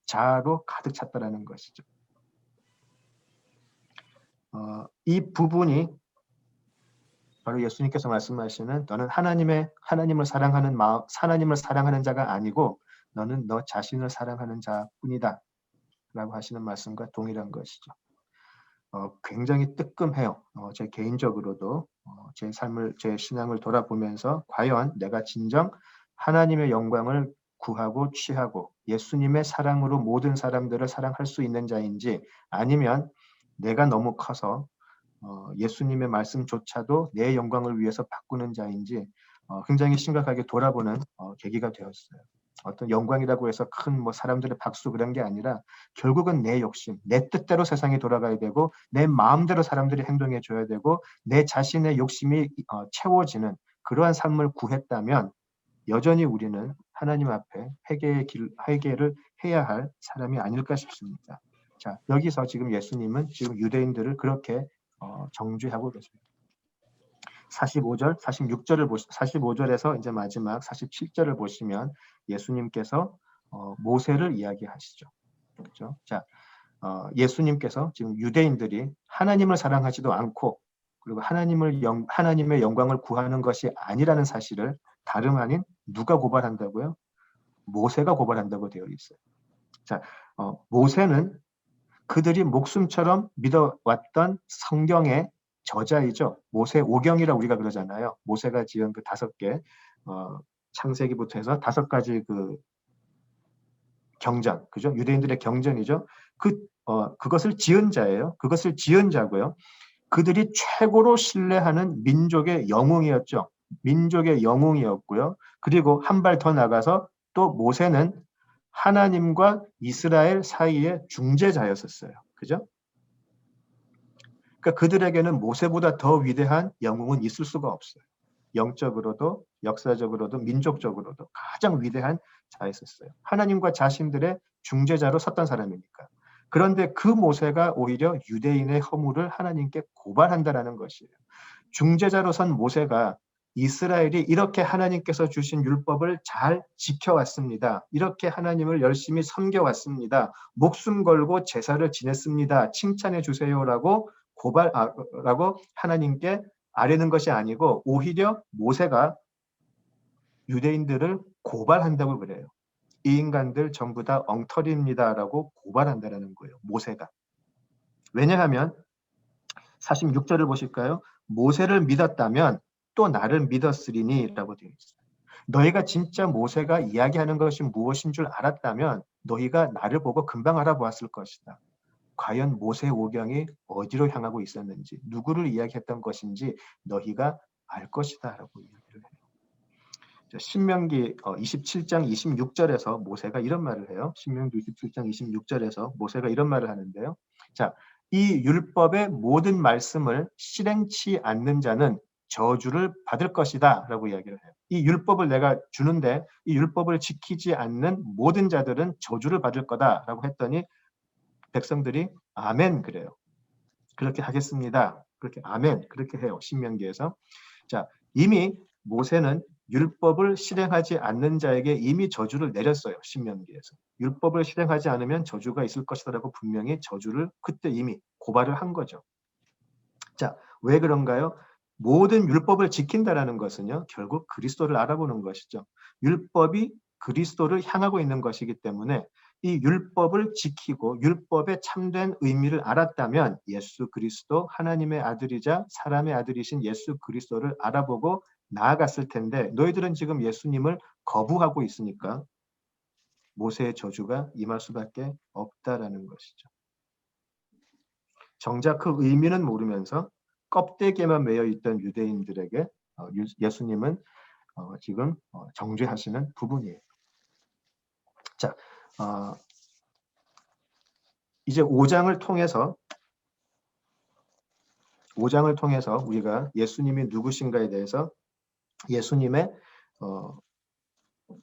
자아로 가득 찼다라는 것이죠. 이 부분이 바로 예수님께서 말씀하시는 너는 하나님을 사랑하는 마음, 하나님을 사랑하는 자가 아니고 너는 너 자신을 사랑하는 자뿐이다 라고 하시는 말씀과 동일한 것이죠. 굉장히 뜨끔해요. 제 개인적으로도 제 삶을, 제 신앙을 돌아보면서 과연 내가 진정 하나님의 영광을 구하고 취하고 예수님의 사랑으로 모든 사람들을 사랑할 수 있는 자인지, 아니면 내가 너무 커서 예수님의 말씀조차도 내 영광을 위해서 바꾸는 자인지 굉장히 심각하게 돌아보는 계기가 되었어요. 어떤 영광이라고 해서 큰 뭐 사람들의 박수 그런 게 아니라 결국은 내 욕심, 내 뜻대로 세상이 돌아가야 되고 내 마음대로 사람들이 행동해 줘야 되고 내 자신의 욕심이 채워지는 그러한 삶을 구했다면 여전히 우리는 하나님 앞에 회개를 해야 할 사람이 아닐까 싶습니다. 자, 여기서 지금 예수님은 지금 유대인들을 그렇게 정죄하고 계십니다. 45절, 46절을 45절에서 이제 마지막 47절을 보시면 예수님께서 모세를 이야기하시죠. 그렇죠? 자, 예수님께서 지금 유대인들이 하나님을 사랑하지도 않고 그리고 하나님의 영광을 구하는 것이 아니라는 사실을 다름 아닌 누가 고발한다고요? 모세가 고발한다고 되어 있어요. 자, 모세는 그들이 목숨처럼 믿어왔던 성경의 저자이죠. 모세 오경이라고 우리가 그러잖아요. 모세가 지은 그 5개 창세기부터 해서 5가지 그 경전, 그죠? 유대인들의 경전이죠. 그것을 지은 자예요. 그것을 지은 자고요. 그들이 최고로 신뢰하는 민족의 영웅이었죠. 민족의 영웅이었고요. 그리고 한 발 더 나가서 또 모세는 하나님과 이스라엘 사이의 중재자였었어요. 그죠? 그러니까 그들에게는 모세보다 더 위대한 영웅은 있을 수가 없어요. 영적으로도 역사적으로도 민족적으로도 가장 위대한 자였었어요. 하나님과 자신들의 중재자로 섰던 사람이니까. 그런데 그 모세가 오히려 유대인의 허물을 하나님께 고발한다라는 것이에요. 중재자로 선 모세가 이스라엘이 이렇게 하나님께서 주신 율법을 잘 지켜왔습니다. 이렇게 하나님을 열심히 섬겨왔습니다. 목숨 걸고 제사를 지냈습니다. 칭찬해 주세요라고 라고 하나님께 아뢰는 것이 아니고 오히려 모세가 유대인들을 고발한다고 그래요. 이 인간들 전부 다 엉터리입니다라고 고발한다는 거예요. 모세가. 왜냐하면 46절을 보실까요? 모세를 믿었다면 또 나를 믿었으리니 라고 되어 있어요. 너희가 진짜 모세가 이야기하는 것이 무엇인 줄 알았다면 너희가 나를 보고 금방 알아보았을 것이다. 과연 모세 오경이 어디로 향하고 있었는지, 누구를 이야기했던 것인지 너희가 알 것이다 라고 이야기를 해요. 신명기 27장 26절에서 모세가 이런 말을 해요. 신명기 27장 26절에서 모세가 이런 말을 하는데요. 자, 이 율법의 모든 말씀을 실행치 않는 자는 저주를 받을 것이다 라고 이야기를 해요. 이 율법을 내가 주는데 이 율법을 지키지 않는 모든 자들은 저주를 받을 거다 라고 했더니 백성들이 아멘 그래요. 그렇게 하겠습니다. 그렇게 아멘 그렇게 해요. 신명기에서. 자, 이미 모세는 율법을 실행하지 않는 자에게 이미 저주를 내렸어요. 신명기에서. 율법을 실행하지 않으면 저주가 있을 것이라고 분명히 저주를 그때 이미 고발을 한 거죠. 자, 왜 그런가요? 모든 율법을 지킨다라는 것은요. 결국 그리스도를 알아보는 것이죠. 율법이 그리스도를 향하고 있는 것이기 때문에 이 율법을 지키고 율법의 참된 의미를 알았다면 예수 그리스도 하나님의 아들이자 사람의 아들이신 예수 그리스도를 알아보고 나아갔을 텐데 너희들은 지금 예수님을 거부하고 있으니까 모세의 저주가 임할 수밖에 없다라는 것이죠. 정작 그 의미는 모르면서 껍데기에만 매여 있던 유대인들에게 예수님은 지금 정죄하시는 부분이에요. 자, 이제 5장을 통해서 우리가 예수님이 누구신가에 대해서 예수님의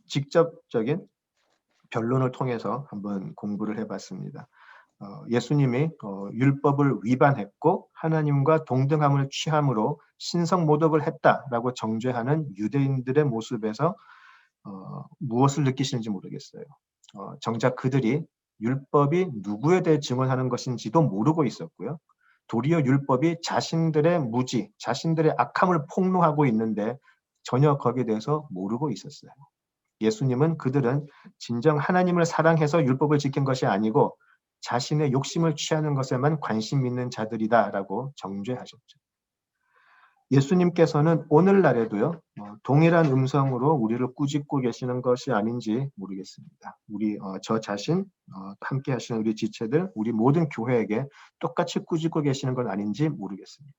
직접적인 변론을 통해서 한번 공부를 해봤습니다. 예수님이 율법을 위반했고 하나님과 동등함을 취함으로 신성모독을 했다라고 정죄하는 유대인들의 모습에서 무엇을 느끼시는지 모르겠어요. 정작 그들이 율법이 누구에 대해 증언하는 것인지도 모르고 있었고요. 도리어 율법이 자신들의 무지, 자신들의 악함을 폭로하고 있는데 전혀 거기에 대해서 모르고 있었어요. 예수님은 그들은 진정 하나님을 사랑해서 율법을 지킨 것이 아니고 자신의 욕심을 취하는 것에만 관심 있는 자들이다라고 정죄하셨죠. 예수님께서는 오늘날에도요, 동일한 음성으로 우리를 꾸짖고 계시는 것이 아닌지 모르겠습니다. 저 자신, 함께 하시는 우리 지체들, 우리 모든 교회에게 똑같이 꾸짖고 계시는 건 아닌지 모르겠습니다.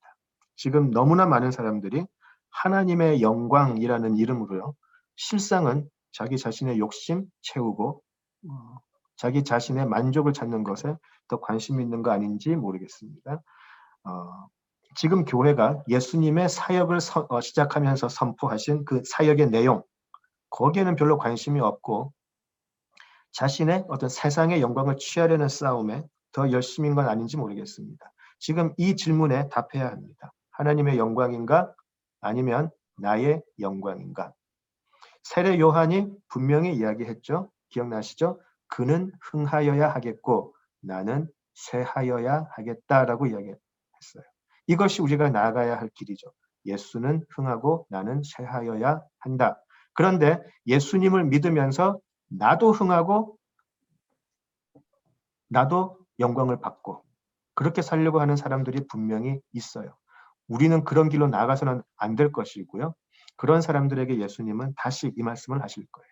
지금 너무나 많은 사람들이 하나님의 영광이라는 이름으로요, 실상은 자기 자신의 욕심 채우고 자기 자신의 만족을 찾는 것에 더 관심 있는 거 아닌지 모르겠습니다. 지금 교회가 예수님의 사역을 시작하면서 선포하신 그 사역의 내용, 거기에는 별로 관심이 없고 자신의 어떤 세상의 영광을 취하려는 싸움에 더 열심인 건 아닌지 모르겠습니다. 지금 이 질문에 답해야 합니다. 하나님의 영광인가? 아니면 나의 영광인가? 세례 요한이 분명히 이야기했죠. 기억나시죠? 그는 흥하여야 하겠고 나는 쇠하여야 하겠다라고 이야기했어요. 이것이 우리가 나아가야 할 길이죠. 예수는 흥하고 나는 쇠하여야 한다. 그런데 예수님을 믿으면서 나도 흥하고 나도 영광을 받고 그렇게 살려고 하는 사람들이 분명히 있어요. 우리는 그런 길로 나아가서는 안 될 것이고요. 그런 사람들에게 예수님은 다시 이 말씀을 하실 거예요.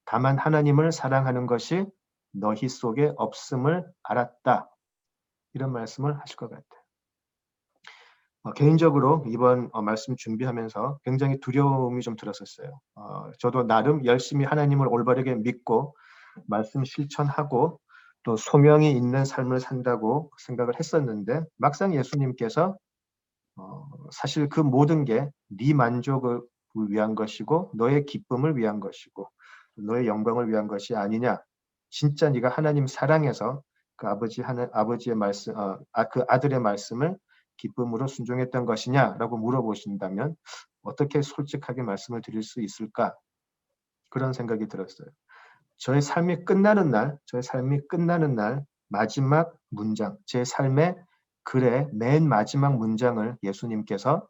다만 하나님을 사랑하는 것이 너희 속에 없음을 알았다. 이런 말씀을 하실 것 같아요. 개인적으로 이번 말씀 준비하면서 굉장히 두려움이 좀 들었었어요. 저도 나름 열심히 하나님을 올바르게 믿고 말씀 실천하고 또 소명이 있는 삶을 산다고 생각을 했었는데 막상 예수님께서 사실 그 모든 게 네 만족을 위한 것이고 너의 기쁨을 위한 것이고 너의 영광을 위한 것이 아니냐. 진짜 네가 하나님 사랑해서 그 아버지의 말씀, 그 아들의 말씀을 기쁨으로 순종했던 것이냐라고 물어보신다면 어떻게 솔직하게 말씀을 드릴 수 있을까? 그런 생각이 들었어요. 저의 삶이 끝나는 날 마지막 문장, 제 삶의 글의 맨 마지막 문장을 예수님께서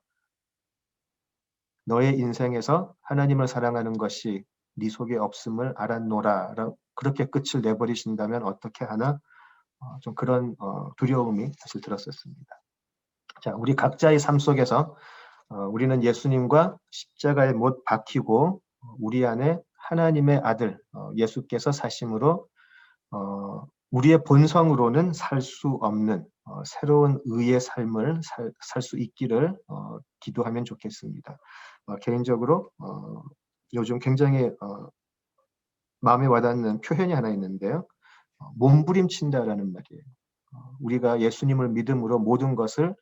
너의 인생에서 하나님을 사랑하는 것이 네 속에 없음을 알았노라 그렇게 끝을 내버리신다면 어떻게 하나 좀 그런 두려움이 사실 들었었습니다. 자, 우리 각자의 삶 속에서 우리는 예수님과 십자가에 못 박히고 우리 안에 하나님의 아들 예수께서 사심으로 우리의 본성으로는 살 수 없는 새로운 의의 삶을 살 수 있기를 기도하면 좋겠습니다. 개인적으로 요즘 굉장히 마음에 와닿는 표현이 하나 있는데요. 몸부림친다라는 말이에요. 우리가 예수님을 믿음으로 모든 것을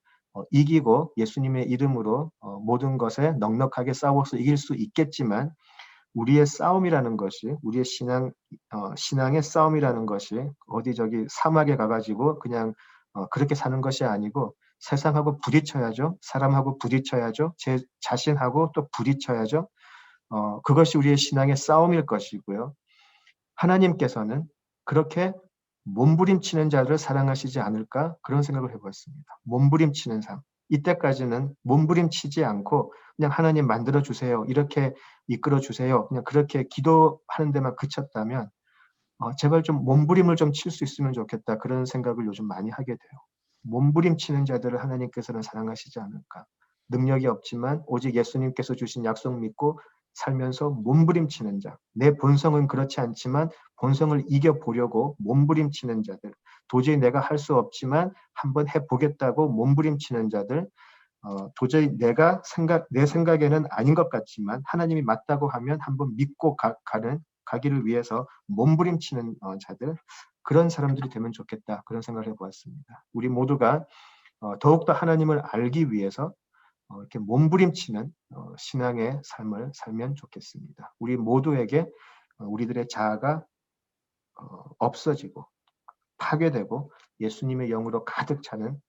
이기고 예수님의 이름으로 모든 것에 넉넉하게 싸워서 이길 수 있겠지만 우리의 싸움이라는 것이 우리의 신앙의 싸움이라는 것이 어디 저기 사막에 가가지고 그냥 그렇게 사는 것이 아니고 세상하고 부딪혀야죠. 사람하고 부딪혀야죠. 제 자신하고 또 부딪혀야죠. 그것이 우리의 신앙의 싸움일 것이고요. 하나님께서는 그렇게 몸부림치는 자들을 사랑하시지 않을까 그런 생각을 해보았습니다. 몸부림치는 삶. 이때까지는 몸부림치지 않고 그냥 하나님 만들어 주세요. 이렇게 이끌어 주세요. 그냥 그렇게 기도하는 데만 그쳤다면 제발 좀 몸부림을 좀 칠 수 있으면 좋겠다. 그런 생각을 요즘 많이 하게 돼요. 몸부림치는 자들을 하나님께서는 사랑하시지 않을까. 능력이 없지만 오직 예수님께서 주신 약속 믿고 살면서 몸부림치는 자. 내 본성은 그렇지 않지만 본성을 이겨보려고 몸부림치는 자들. 도저히 내가 할 수 없지만 한번 해보겠다고 몸부림치는 자들. 도저히 내 생각에는 아닌 것 같지만 하나님이 맞다고 하면 한번 믿고 가기를 위해서 몸부림치는 자들. 그런 사람들이 되면 좋겠다. 그런 생각을 해보았습니다. 우리 모두가 더욱더 하나님을 알기 위해서 이렇게 몸부림치는 신앙의 삶을 살면 좋겠습니다. 우리 모두에게 우리들의 자아가 없어지고 파괴되고 예수님의 영으로 가득 차는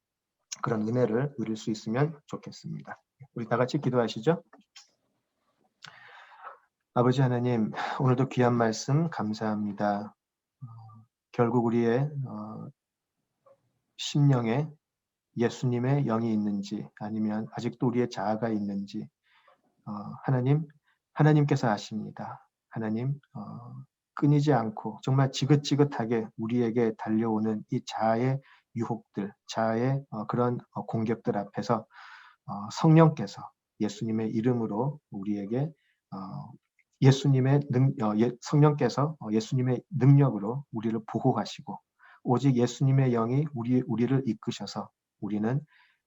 그런 은혜를 누릴 수 있으면 좋겠습니다. 우리 다 같이 기도하시죠. 아버지 하나님, 오늘도 귀한 말씀 감사합니다. 결국 우리의 심령에 예수님의 영이 있는지 아니면 아직도 우리의 자아가 있는지 하나님께서 아십니다. 하나님, 끊이지 않고 정말 지긋지긋하게 우리에게 달려오는 이 자아의 유혹들, 자아의 그런 공격들 앞에서 성령께서 예수님의 이름으로 우리에게 성령께서 예수님의 능력으로 우리를 보호하시고 오직 예수님의 영이 우리를 이끄셔서 우리는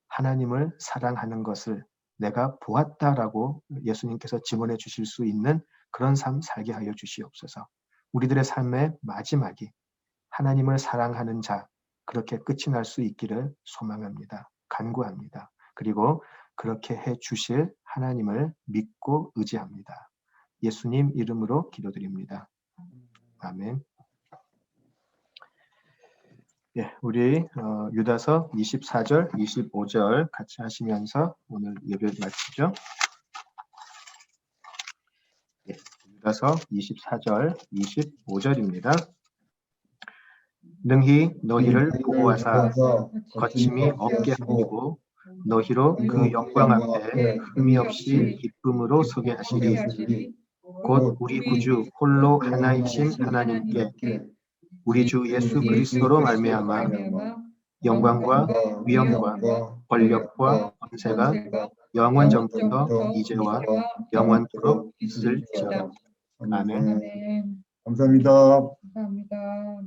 하나님을 사랑하는 것을 내가 보았다라고 예수님께서 증언해 주실 수 있는 그런 삶 살게 하여 주시옵소서. 우리들의 삶의 마지막이 하나님을 사랑하는 자, 그렇게 끝이 날 수 있기를 소망합니다. 간구합니다. 그리고 그렇게 해 주실 하나님을 믿고 의지합니다. 예수님 이름으로 기도드립니다. 아멘. 예, 우리 유다서 24절, 25절 같이 하시면서 오늘 예배를 마치죠. 예, 유다서 24절, 25절입니다. 능히 너희를 보호하사 거침이 없게 하시고 너희로 그 영광 앞에 흠이 없이 기쁨으로 서게 하시리. 곧 우리 구주 홀로 하나이신 하나님께 우리 주 예수 그리스도로 말미암아 영광과 위엄과 권력과 권세가 영원 전부터 이제와 영원토록 있을지어다. 아멘. 감사합니다. 감사합니다.